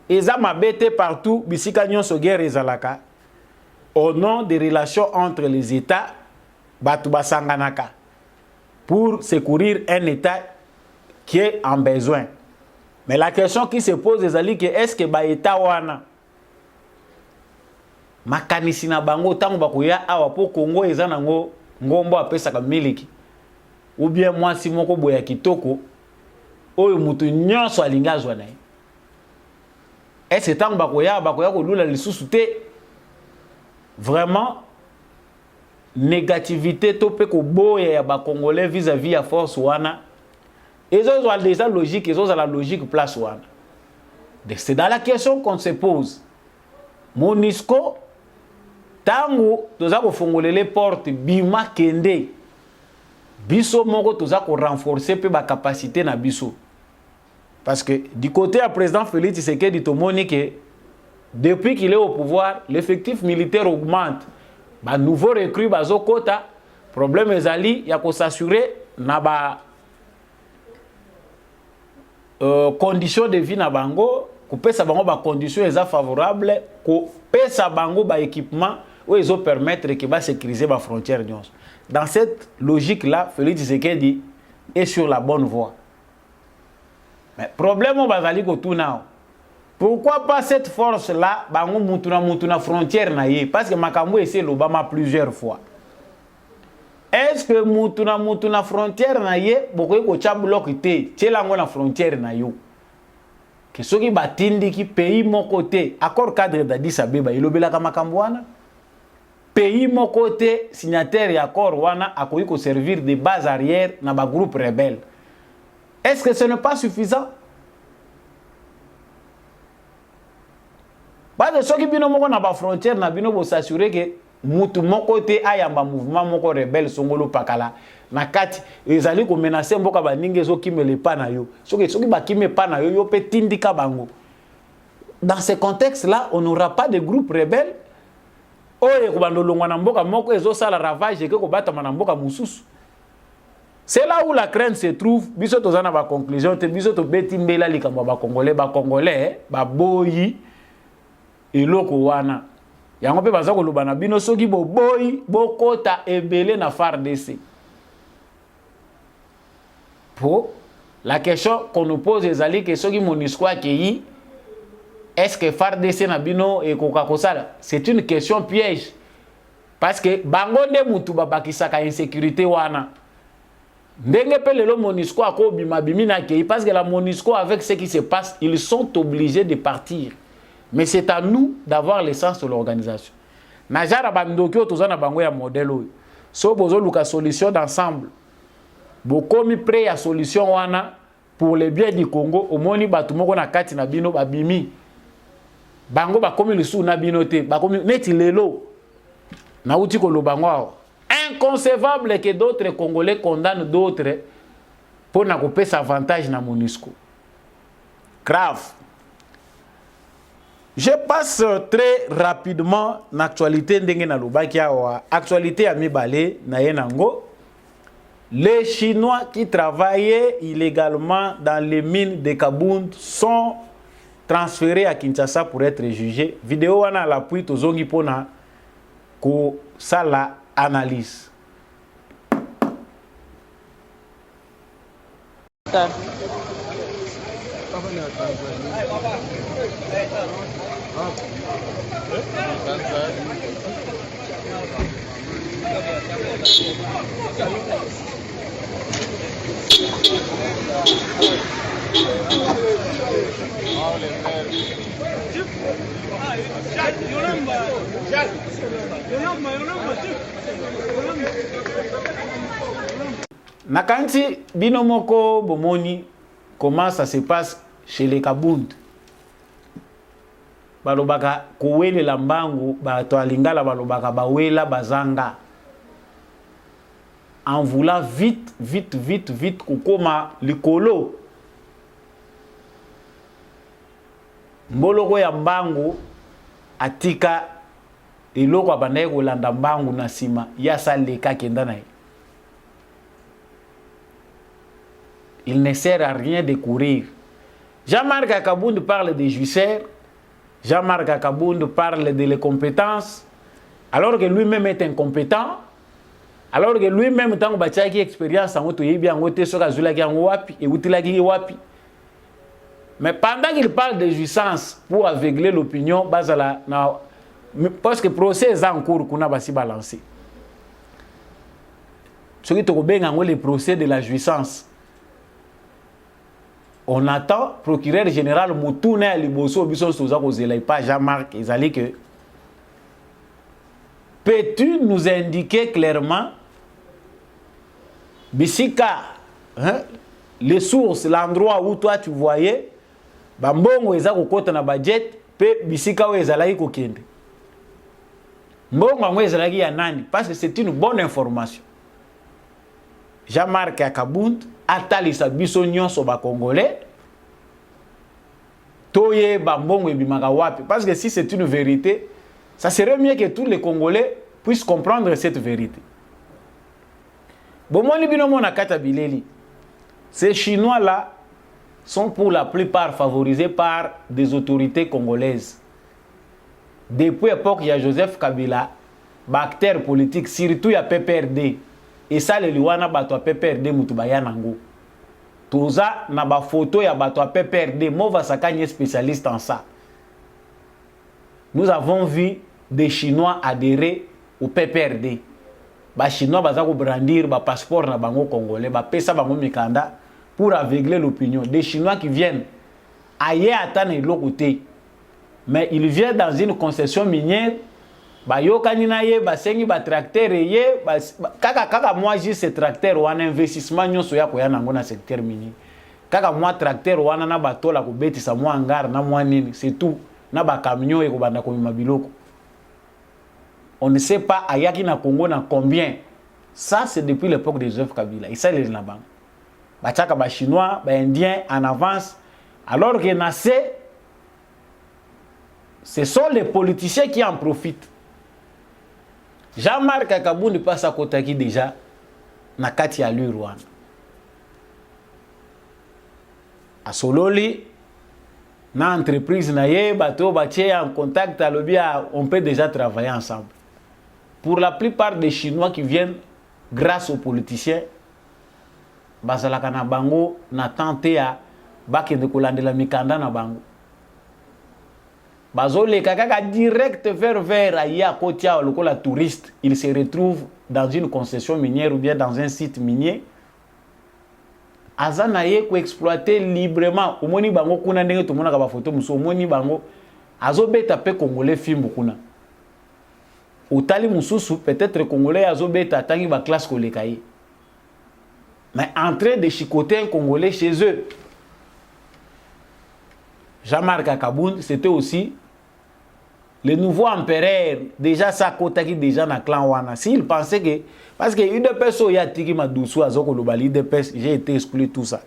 Speaker 2: Eza mabete partout bisika nyonso guerre ezalaka au nom des relations entre les États batu basanganaka pour secourir un État qui est en besoin. Mais la question qui se pose ezali que est-ce que ba État wana makanisi na bango tango bakoya awa po Congo eza nango ngombo apesaka miliki ou bien mwasi moko boya kitoko oyo mutu nyonso alinga azwa na ye. Est-ce tango bakoya kolula lisusu te. Vraiment négativité to pe ko boya ya ba congolais vis-à-vis ya force wana. Ils ont déjà logique, ils ont la logique place wana. C'est dans la question qu'on se pose. MONUSCO tango toza ko fongolele porte bima kende. Biso moko toza ko renforcer pe ba capacité na biso. Parce que du côté du président Félix Tshisekedi tomoni que depuis qu'il est au pouvoir, l'effectif militaire augmente. Ba nouveau recrue bazo kota, problème ezali ya ko s'assurer na ba conditions de vie na bango, ko pesa bango ba conditions eza favorable, ko pesa bango ba équipement où ils ont permettre que ba sécuriser ba frontière nyonso. Dans cette logique là, Félix Tshisekedi est sur la bonne voie. Mais problème au bazali ko tuna. Pourquoi pas cette force là bango mutuna frontière na ye parce que makambo essaie l'Obama plusieurs fois. Est-ce que mutuna frontière na ye bokoy ko tchablock te tielango na frontière na yo. Que soki batindi ki pays moko te accord cadre d'Addis Abeba ilobelaka makambo wana. Pays moko te signataire ya accord wana akoyi ko servir de base arrière na ba groupe rebelle. Est-ce que ce n'est pas suffisant? Parce que ceux qui bino moko na ba frontière na bino bo s'assurer que mutu moko te ayamba mouvement moko rebelle songolo pakala na kati ezali ko menacer mboka baninge zo kimele pa na yo. Soki ba kime pa na yo yo pe tindika bango. Dans ce contexte là, on n'aura pas de groupe rebelle. Oye ko bandolongwa na mboka moko ezo sala ravage ke ko batama na mboka mususu. C'est là où la crainte se trouve. Biso tozana ba conclusion te biso to beti mbela likambo ba congolais ba boyi eloko wana. Yango pe baza ko lobana bino soki bo boyi bokota ebele na FARDC. Pour la question qu'on nous pose ezali que soki MONUSCO accueilli est-ce que FARDC na bino e kokakosala? C'est une question piège. Parce que bango nde mutu babakisaka insécurité wana. Ndenge pe lelo MONUSCO akobima bimina kei parce que la MONUSCO avec ce qui se passe, ils sont obligés de partir. Mais c'est à nous d'avoir l'essence de l'organisation. Najara bandokyo tozana bango ya modèle oyo. So bozo luka solution d'ensemble. Bokomi prêt à solution wana pour le bien du Congo, omoni batu moko na kati na bino babimi. Bango bakomi lisu na bino te, bakomi neti lelo. Na uti ko lo bango. Inconcevable que d'autres Congolais condamnent d'autres pour na couper sa avantage na MONUSCO. Grave. Je passe très rapidement l'actualité ndenge na lobaki awa. Actualité à mibale na yenango. Les Chinois qui travaillaient illégalement dans les mines de Kabund sont transférés à Kinshasa pour être jugés. Vidéo wana à l'appui tozongi pona ko sala analyse. Nakanti binomoko bomoni comment ça se passe chez les Kabund. Balobaka kowele lambangu bato alingala balobaka bawela bazanga. En voulant vite kokoma likolo. Mboloko ya mbangu atika eloko abandaye kolanda mbangu na sima ya saleka kenda na ye. Il ne sert à rien de courir. Jean-Marc Akabound parle des jouisseurs. Jean-Marc Akabound parle de les compétences. Alors que lui-même est incompétent. Alors que lui-même, tant que tu expérience, mais pendant qu'il parle de jouissance pour aveugler l'opinion, parce que procès est en cours qu'on a basi balancé. Ce qui est le procès de la jouissance. On attend procureur général Moutoune à Liboso Bisson Souza Kozela pas Jean-Marc Ezali que peux-tu nous indiquer clairement Bisika hein, les sources, l'endroit où toi tu voyais bambongo eza kokota na budget pe Bisika o ezalaki kokende. Mbongo ngo ezalaki ya nani parce que c'est une bonne information. Jean-Marc Akabund atalisa biso nyonso ba congolais toye bambongo ebimaka wapi parce que si c'est une vérité ça serait mieux que tous les congolais puissent comprendre cette vérité. Bomoni binomo na kata bileli ces chinois là sont pour la plupart favorisés par des autorités congolaises. Depuis l'époque il y a Joseph Kabila acteur politique surtout il y a PPRD. Et ça, les Luana bato a PPRD mutubaya nango. Toza na ba photo ya bato a PPRD. Mova Sakanye spécialiste en ça. Nous avons vu des Chinois adhérer au PPRD. Ba Chinois baza ko brandir ba passeport na bango congolais, ba pesa bango mikanda pour aveugler l'opinion. Des Chinois qui viennent ailleurs attendre de l'autre côté. Mais ils viennent dans une concession minière. Ba yokani na ye ba sengi ba tracteur ye ba kaka moi juste ce tracteur ou un investissement nyonso ya ko ya nango na secteur minier kaka moi tracteur wana na batola ko betisa moi hangar na moi nini c'est tout na ba camion e ko banda ko mabiloko on ne sait pas ayaki na Congo na combien ça c'est depuis l'époque de Joseph Kabila et ça les na bang ba chaka ba chinois ba indien en avance alors que na ce sont les politiciens qui en profitent. Jean-Marc Akabundi passe à côté qui déjà na kati ya lui Rwanda. A Sololi na entreprise na ye bato batie en contact à l'obia on peut déjà travailler ensemble. Pour la plupart des Chinois qui viennent grâce aux politiciens bazalaka na bango na tente ya bakende kolandela mikanda na bango. Bazole kaka direct vers Aya Kotia ou la touriste, il se retrouve dans une concession minière ou bien dans un site minier. Azanaye ko exploiter librement. Omoni bango kuna ndenge to mona ka ba photo muso omoni bango azobeta pe congolais fimbo kuna. Otali mususu peut-être congolais azobeta tangi ba classe kolekaye. Mais en train de chicoter un congolais chez eux. Jean-Marc Akabound, c'était aussi le nouveau empereur. Déjà, ça kota qui déjà dans le clan Wana. S'il pensait que. Parce que une personne, il y a tiki ma douceur, j'ai été exclu tout ça.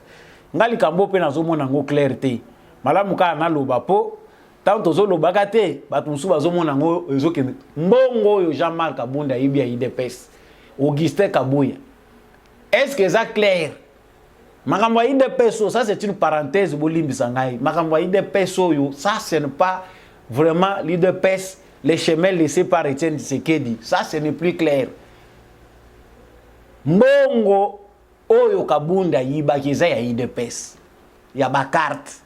Speaker 2: Ngali kambo pe nazo mona ngo clarté. Malamuka na lobapo. Tant tozo lobakate, batumsu bazo mona ngo ezoke. Mbongo yo Jean-Marc Kabunda ibia IDPS. Augustin Kabuya. Est-ce que ça clair? Makambo IDPS, ça c'est une parenthèse bolimbi sangai. Makambo IDPS yo, ça ce n'est pas vraiment l'IDPS, les chemins laissés par Etienne Tshisekedi. Ça ce n'est plus clair. Mbongo oyo Kabunda yiba kiza ya IDPS. Ya ba carte.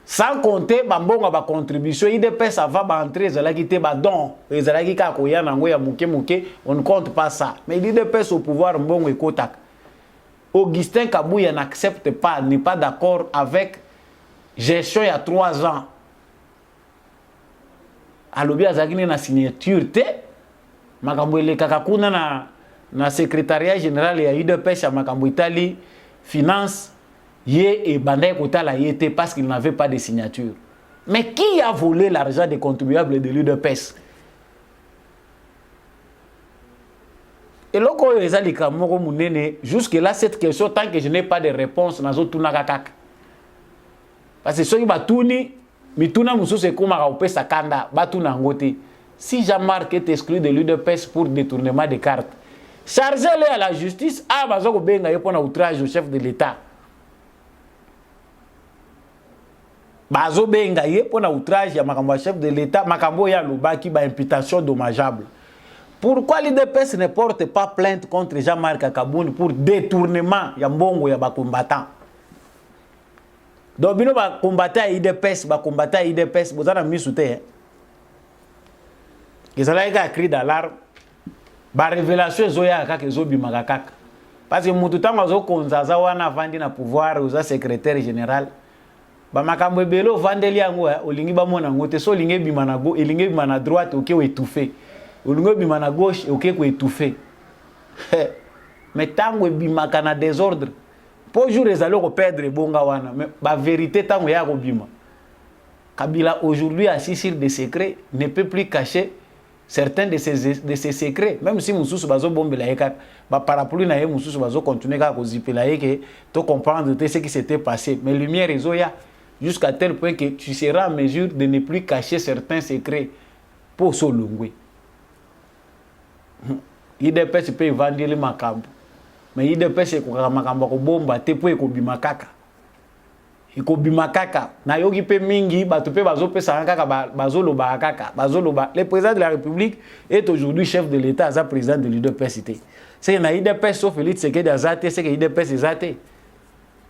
Speaker 2: Sans compter bambongo ba contribution IDPS va ba entrer zalaki te ba don, zalaki ka ko ya nango ya muke muke, on ne compte pas ça. Mais l'IDPS au pouvoir mbongo ekotak. Augustin Kabuya n'accepte pas, n'est pas d'accord avec gestion il y a 3 ans. Alobi azagine na signature te makambo ile kakakuna na secrétariat général ya UDPS ya makambo Italie finance ye et bandai kotala yete parce qu'il n'avait pas de signature. Mais qui a volé l'argent des contribuables de l'UDPS? Et loko ezalika moko munene jusque là cette question tant que je n'ai pas de réponse nazo tuna kakak. Parce que ceux qui batuni mituna mususu ekoma ka opesa kanda batuna ngote. Si Jean-Marc est exclu de l'UDPS pour détournement de cartes, chargez-le à la justice a bazoko benga yo pona outrage au chef de l'État. Bazo benga ye pona outrage ya makambo chef de l'État, makambo ya lobaki ba imputation dommageable. Pourquoi l'IDPS ne porte pas plainte contre Jean-Marc Akabound pour détournement ya mbongo ya ba combattant? Donc bino ba combattant IDPS, ba combattant IDPS bozana misute. ezala eka cri d'alarme ba révélation ezoya kaka ezobimaka kaka parce que mutu ntango azokonza aza wana avandi na pouvoir oza secrétaire général bamakambo ebele ovandeli yango olingi bamona yango te so olingi ebima na go elingi ebima na droite oke oétouffe olingi ebima na gauche oke koétouffe mais ntango ebimaka na désordre po jour ezali koperdre ebonga wana mais bavérité ntango eya kobima Kabila aujourd'hui assis sur des secrets ne peut plus cacher certains de ses secrets, même si Moussous Bazo bombela eka, ba parapluie na ye Moussous Bazo continue à zipela que to comprendre ce qui s'était passé. Mais lumière ezoya jusqu'à tel point que tu seras en mesure de ne plus cacher certains secrets pour Solungwe. IDPS peut vendre les makambo, mais IDPS ko makambo ko bomba te po ko bimakaka. Ikobima kaka na yogi pe mingi bato pe bazo pesa kaka bazolo ba kaka bazolo ba. Le président de la République est aujourd'hui chef de l'État, as président de l'UDPS. C'est na IDPS sauf Félix Tshisekedi azate, c'est que IDPS azate.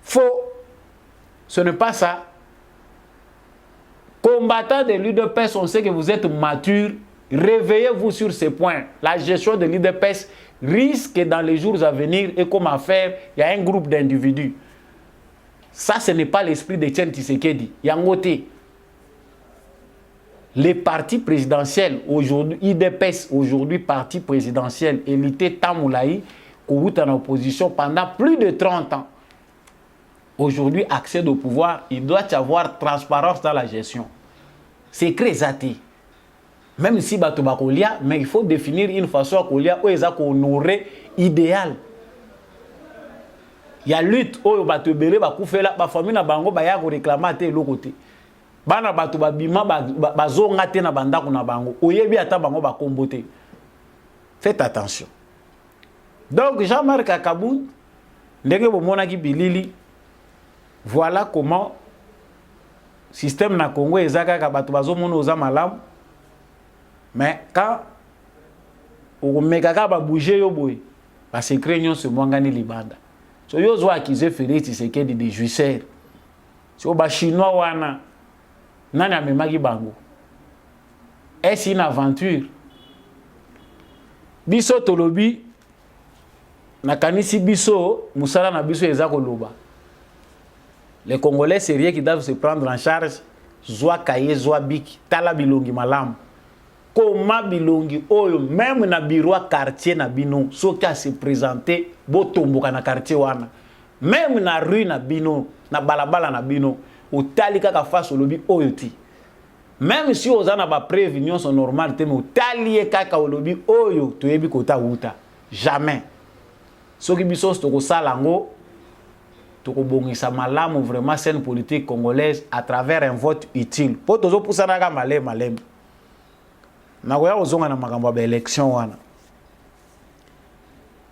Speaker 2: Faux. Ce n'est pas ça. Combattants de l'UDPS, on sait que vous êtes matures. Réveillez-vous sur ces points. La gestion de l'UDPS risque dans les jours à venir et comme affaire, il y a un groupe d'individus. Ça, ce n'est pas l'esprit de Etienne Tshisekedi. Yangote. Les partis présidentiels, aujourd'hui, IDPS, aujourd'hui, parti présidentiel, élité Tamoulaï, Kourouta en opposition pendant plus de 30 ans. Aujourd'hui, accède au pouvoir, il doit y avoir transparence dans la gestion. C'est créatif. Même si Batobakolia, mais il faut définir une façon Kolia où ils ont honoré idéal. Il y a lutte où bato belé ba koufela ba famille na bango ba ya ko réclamer te lokote bana bato ba bima ba zonga te na bandako na bango oyebi ata bango ba kombote. Faites attention. Donc Jean-Marc Akaboun ndenge bomona ki bilili voilà comment système na Congo ezaka ka bato bazomona oza malamu mais quand o mekaka ba bouger yo boy ba secret nyonso mwangani libanda. So yo zo accusé Félix Tshisekedi de jouisseur. So ba chinois wana nani amemaki bango. Est-ce une aventure? Biso tolobi na kanisi biso musala na biso eza koloba. Les Congolais sérieux qui doivent se prendre en charge zwa kaye zwa biki tala bilongi malamu. Comment bilongi oyo même na bureau quartier na bino soki a se présenter botomboka na quartier wana même na rue na bino na balabala na bino otali kaka face olobi oyo ti même si oza na ba prévision sont normales te mais otali kaka olobi oyo toyebi kota uta jamais soki biso to sala ngo to ko bongisa malamu vraiment scène politique congolaise à travers un vote utile po tozo pusana ka malem nakoya ozonga na makambo ba élection wana.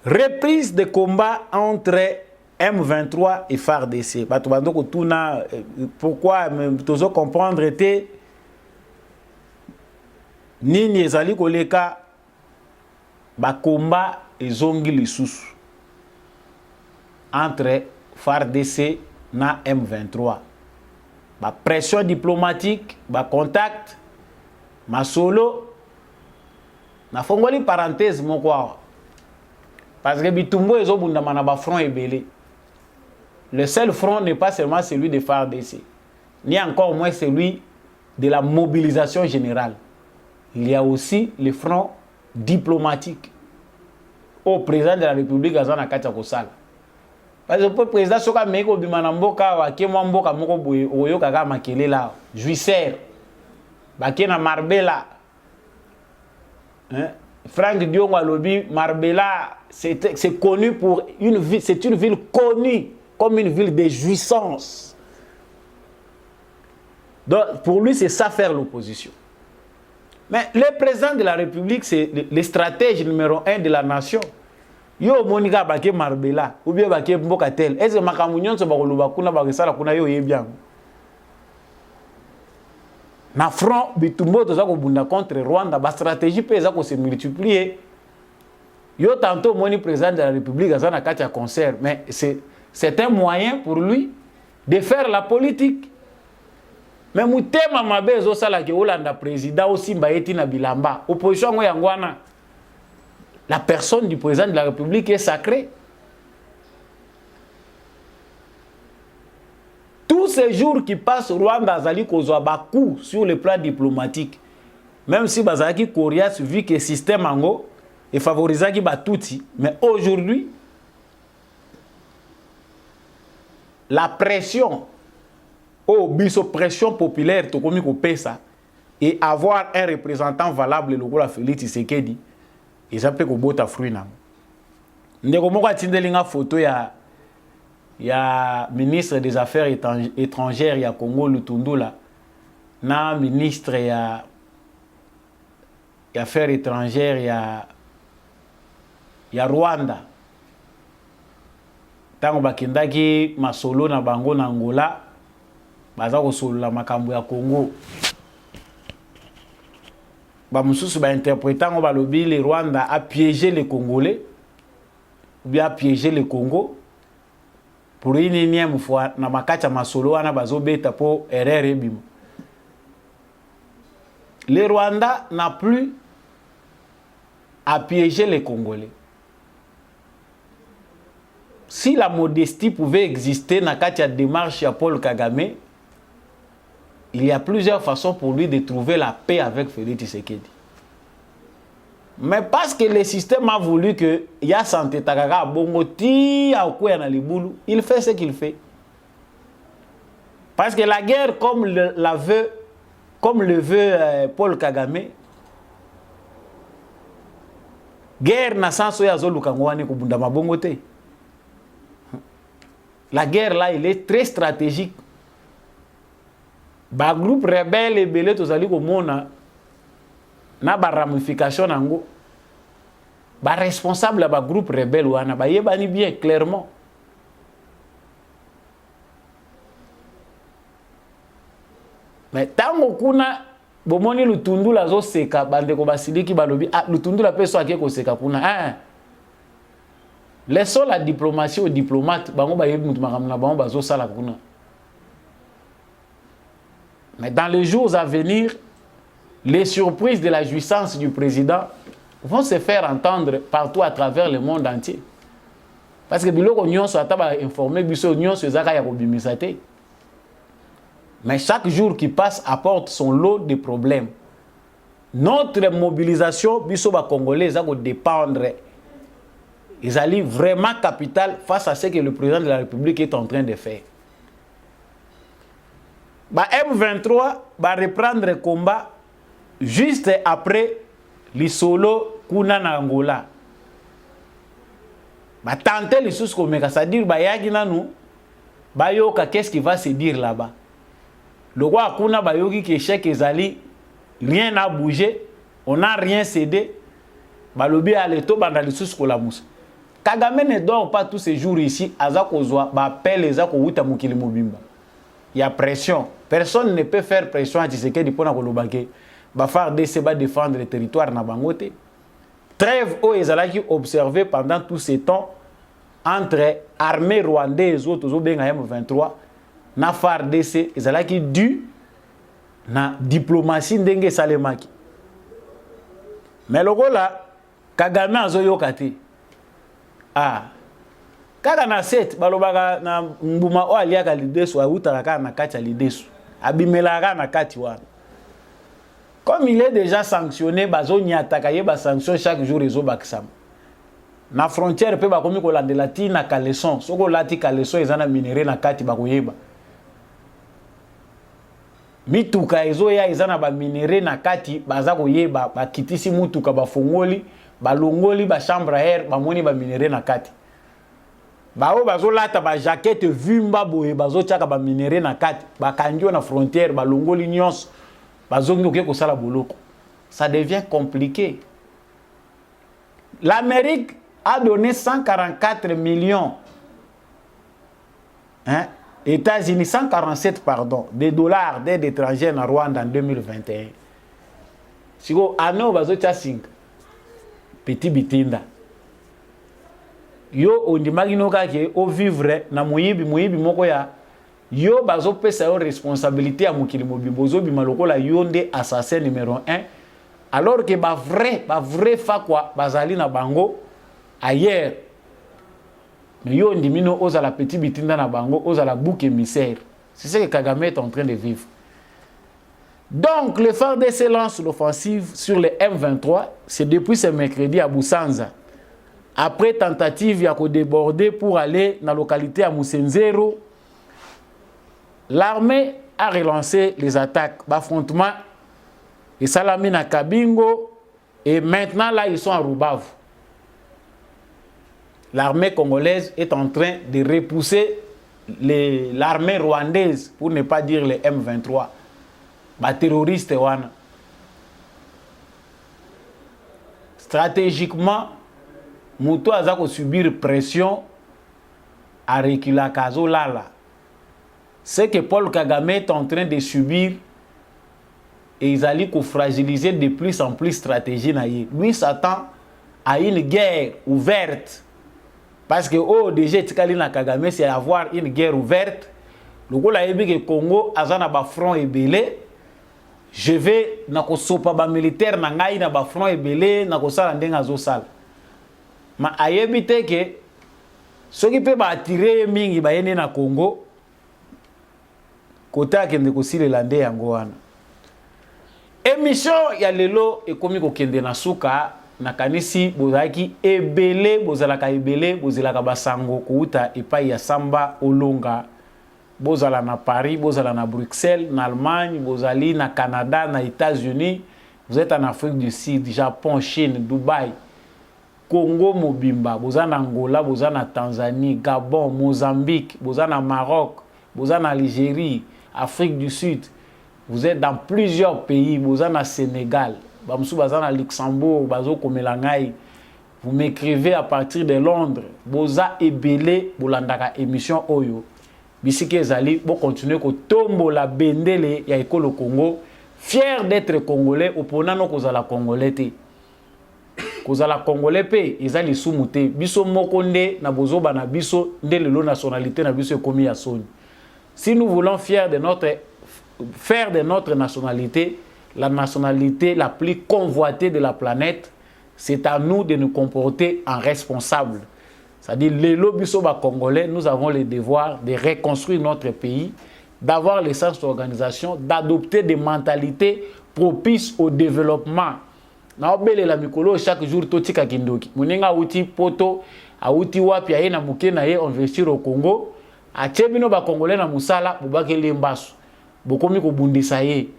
Speaker 2: Reprise de combat entre M23 et FARDC. Bato bandoko tuna pourquoi tozo comprendre était nini ezali koleka ba combat ezongi lisusu entre FARDC na M23. Ba pression diplomatique, ba contact, ma solo na fongoli parenthèse moko parce que bitumbo ezobundama na ba front ebele. Le seul front n'est pas seulement celui de FARDC, ni encore moins celui de la mobilisation générale. Il y a aussi le front diplomatique au président de la République azana kati kosala. Parce que le président soka meko bimana mboka wa ke mboka moko boye oyo kaka makele la jouisseur bakena Marbella. Franck Diongo Alobi, Marbella, c'est connu pour une ville, c'est une ville connue comme une ville de jouissance. Donc, pour lui, c'est ça faire l'opposition. Mais le président de la République, c'est le stratège numéro 1 de la nation. Yo Monica Baké Marbella, ou bien Baké Mbokatel. Est-ce que Makamounion se bakoluba kuna bakesala kuna yo bien? Na front bitumbo toza ko bunda contre Rwanda, ba stratégie pesa ko se multiplier. Yo tantôt moni président de la République azana kati concert, mais c'est un moyen pour lui de faire la politique. mais mutema mabe ezosala ke olanda président osimba yeti na bilamba opposition ngo yangwana. La personne du président de la République est sacrée. Tous ces jours qui passent, Rwanda azali kozwa baku sur le plan diplomatique. Même si bazaki Korea vu que le système ango et favorisaki batouti, mais aujourd'hui la pression pression populaire to komi ko pesa et avoir un représentant valable le la Félix Tshisekedi et ça peut ko bota fruit na. Ndeko moko atindelinga photo ya ministre des Affaires étrangères ya Congo Lutundula na ministre ya Affaires étrangères ya Rwanda. Tango bakendaki masolo na bango na Angola baza ko solola makambo ya Congo. Ba mususu ba interprétant ba lobi le Rwanda a piégé les Congolais ou bien a piégé le Congo. Pour une énième fois na makati masolo wana bazobeta po erreur ebimo. Le Rwanda n'a plus à piéger les Congolais. Si la modestie pouvait exister dans la démarche à Paul Kagame, il y a plusieurs façons pour lui de trouver la paix avec Félix Tshisekedi. Mais parce que le système a voulu que ya santé takaka bongoti a okuya na libulu, il fait ce qu'il fait. Parce que la guerre comme le veut Paul Kagame, guerre na sanso ya zoluka ngwani kubunda mabongo te. La guerre là, il est très stratégique. Ba groupe rebelle et belé tozali komona na ba ramification nango. Ba responsable ba groupe rebelle wana ba yebani bien clairement. Mais tango kuna bomoni Lutundula zo seka bande ko basiliki balobi Lutundula peso ake ko seka kuna laissons la diplomatie aux diplomates. Mais dans les jours à venir, les surprises de la jouissance du président vont se faire entendre partout à travers le monde entier. Parce que biloko nyonso ataba informé biso nyonso ezaka ya kobimisate. Mais chaque jour qui passe apporte son lot de problèmes. Notre mobilisation biso ba congolais ezako dépendre. Ils allaient vraiment capital face à ce que le président de la République est en train de faire. M23 va reprendre le combat juste après l'Isolo Kuna na Angola. Tenter les sous comme c'est-à-dire qu'est-ce qui va se dire là-bas. Le roi Kuna Bayoki qui échec Ezali, rien n'a bougé, on n'a rien cédé. Balobi à l'éto banda les sous la mousse. Kagame ne dort pas tous ces jours ici. Azakozwa appelle les Akoouta Mukili Mobimba. Il y a pression. Personne ne peut faire pression à Tshisekedi pour Nakolobake. Bafar DC va défendre le territoire na Bangote. Trêve au Ezalaki observé pendant tous ces temps entre armée rwandaise autres M23 na FAR DC Ezalaki dû na diplomatie ndenge salemaki. Mais le là Kagame azoyokate. Kaka na set balobaka na mbuma o aliaka lidesu autaka na kati ya lidesu abimelaka na kati wana. Comme il est déjà sanctionné bazo nyataka yeba sanction chaque jour ezo bakisama. Na frontière pe bakomi ko landela ti na Caleçon soko lati Caleçon ezana minéré na kati bakoyeba. Mituka ezo ya ezana ba minéré na kati baza koyeba bakitisi mutuka bafongoli balongoli ba chambre à air bamoni ba minéré na kati. Bao bazolata ba jaquette vimba boye bazochaka ba minéré na kati bakangio na frontière balongoli nyonso bazongi oke kosala boloko. Ça devient compliqué. L'Amérique a donné 144 millions États-Unis 147 pardon de dollars d'aide étrangère en Rwanda en 2021. Siko ano bazocha 5 petit bitinda. Yo ondimaki noka ke o vivre na muyibi moko ya yo bazopesa yo responsabilité ya mokili mobimba ozobima lokola yo nde assassin numéro 1 alors que ba vrai fakwa bazali na bango ailleurs mais yo ndimino ozala petit bitinda na bango ozala bouc émissaire. C'est ce que Kagame est en train de vivre. Donc le FARDC lance l'offensive sur le M23. C'est depuis ce mercredi à Boussanza. Après tentative ya ko déborder pour aller dans la localité à Moussenzero, l'armée a relancé les attaques, l'affrontement et Salamine à Kabingo, et maintenant là ils sont à Rubavu. L'armée congolaise est en train de repousser l'armée rwandaise, pour ne pas dire les M23, les terroristes. Stratégiquement, Mouto a subir pression à reculer à Kazolala. Ce que Paul Kagame est en train de subir, et ils allaient fragiliser de plus en plus stratégie. Lui s'attend à une guerre ouverte. Parce que déjà Kagame, c'est avoir une guerre ouverte. Le Congo a un front ébélé. Je vais na sopa militaire na ngai na front ébélé na sala ndenga zo sala. Ma ayebite que ce qui peut attirer mingi ba yene na Congo kota kende ko silelande yango wana. Émission ya lelo ekomi ko kende na suka na kanisi bozaki ebele bozalaka ebele bozalaka basango kuuta epai ya Samba Olonga. Bozala na Paris, bozala na Bruxelles, na Allemagne, bozali na Canada, na États-Unis, vous êtes en Afrique du Sud, Japon, Chine, Dubaï, Congo mobimba, bozala na Angola, bozala na Tanzanie, Gabon, Mozambique, bozala na Maroc, bozala na Algérie, Afrique du Sud. Vous êtes dans plusieurs pays, bozala na Sénégal, bozala na Luxembourg, bazo komelangai. Vous m'écrivez à partir de Londres, boza ebele bolandaka émission Oyo. Bisiki ezali bo continuer ko tombo la bendele ya ekolo Congo, fier d'être congolais opona no kozala congolais te. Kozala congolais pe ezali sumuté biso mokonde na bozoba na biso nde lelo nationalité na biso ekomi ya soni. Si nous voulons faire de notre nationalité la nationalité la plus convoitée de la planète, c'est à nous de nous comporter en responsables. C'est-à-dire, les lobbies congolais, nous avons le devoir de reconstruire notre pays, d'avoir le sens d'organisation, d'adopter des mentalités propices au développement. La mikolo chaque jour totika kindoki. Muninga outi poto, a outi wapi aye na muke na ye investir au Congo. A tchebino ba congolais na musala, bubake lembasu. Bokomi ko bundisa ye.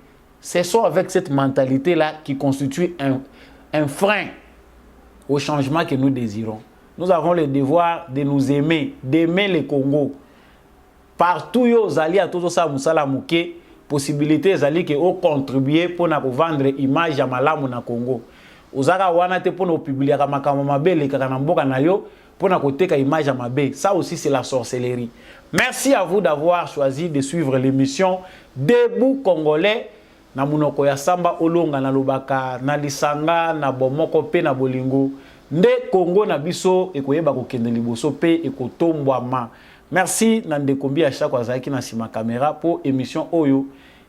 Speaker 2: Ce sont avec cette mentalité-là qui constitue un frein au changement que nous désirons. Nous avons le devoir de nous aimer, d'aimer le Congo. Partout yo zali a tout ça musala muke, possibilité zali que o contribuer pour na vendre image ya malamu na Congo. Ozaka wana te pour na publier ka makama mabele ka na mboka na yo pour na koteka image ya mabe. Ça aussi c'est la sorcellerie. Merci à vous d'avoir choisi de suivre l'émission Debout Congolais. Na munoko ya Samba Olonga na lobaka na lisanga na bomoko pe na bolingo. Nde Congo na biso ekoyeba kokende liboso pe ekotombwama. Merci na ndekombi à chaque wazaki na sima caméra pour émission Oyo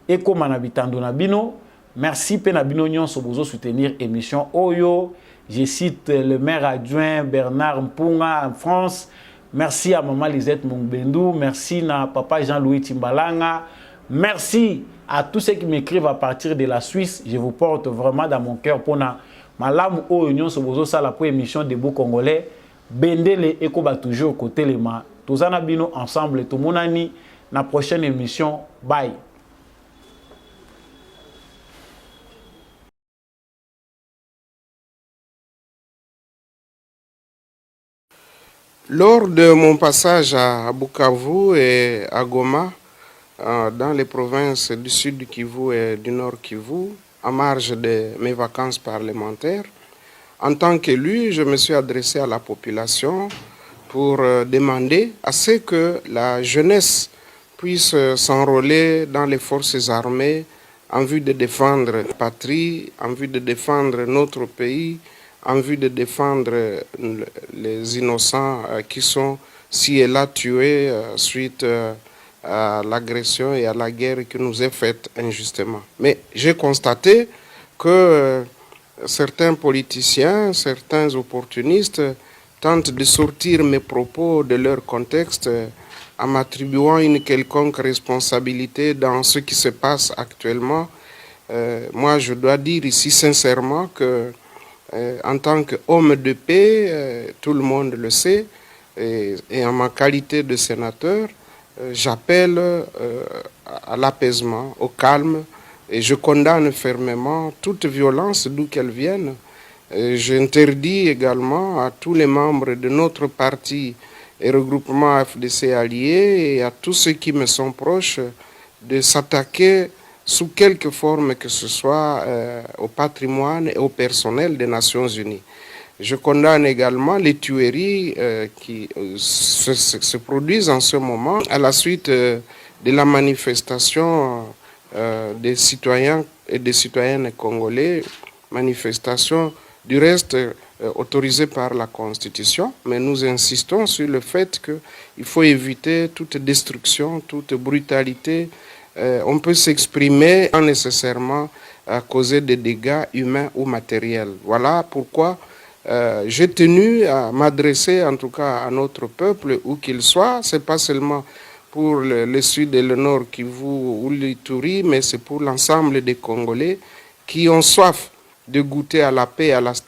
Speaker 2: ekoma na bitando na bino. Merci pe na bino nyonso bozo soutenir émission Oyo. Je cite le maire adjoint Bernard Mpunga en France. Merci à maman Lisette Mungbendu, merci na papa Jean-Louis Timbalanga. Merci à tous ceux qui m'écrivent à partir de la Suisse. Je vous porte vraiment dans mon cœur pour na Malam o union sobozo sala pour émission Debout Congolais. Bendele ekoba toujours côté les mains. Tozana bino ensemble tout monani na prochaine émission. Bye.
Speaker 3: Lors de mon passage à Bukavu et à Goma, dans les provinces du sud du Kivu et du nord Kivu, à marge de mes vacances parlementaires, en tant qu'élu, je me suis adressé à la population pour demander à ce que la jeunesse puisse s'enrôler dans les forces armées en vue de défendre la patrie, en vue de défendre notre pays, en vue de défendre les innocents qui sont ci et là tués suite à l'agression et à la guerre qui nous est faite injustement. Mais j'ai constaté que certains politiciens, certains opportunistes tentent de sortir mes propos de leur contexte en m'attribuant une quelconque responsabilité dans ce qui se passe actuellement. Moi, je dois dire ici sincèrement que en tant qu'homme de paix, tout le monde le sait, et en ma qualité de sénateur, j'appelle à l'apaisement, au calme, et je condamne fermement toute violence d'où qu'elle vienne. J'interdis également à tous les membres de notre parti et regroupement FDC alliés et à tous ceux qui me sont proches de s'attaquer sous quelque forme que ce soit au patrimoine et au personnel des Nations Unies. Je condamne également les tueries qui se produisent en ce moment à la suite de la manifestation des citoyens et des citoyennes congolais, manifestation du reste autorisée par la Constitution, mais nous insistons sur le fait qu'il faut éviter toute destruction, toute brutalité. On peut s'exprimer sans nécessairement causer des dégâts humains ou matériels. Voilà pourquoi j'ai tenu à m'adresser en tout cas à notre peuple, où qu'il soit. Ce n'est pas seulement pour le sud et le nord Kivu ou l'Ituri, mais c'est pour l'ensemble des Congolais qui ont soif de goûter à la paix et à la stabilité.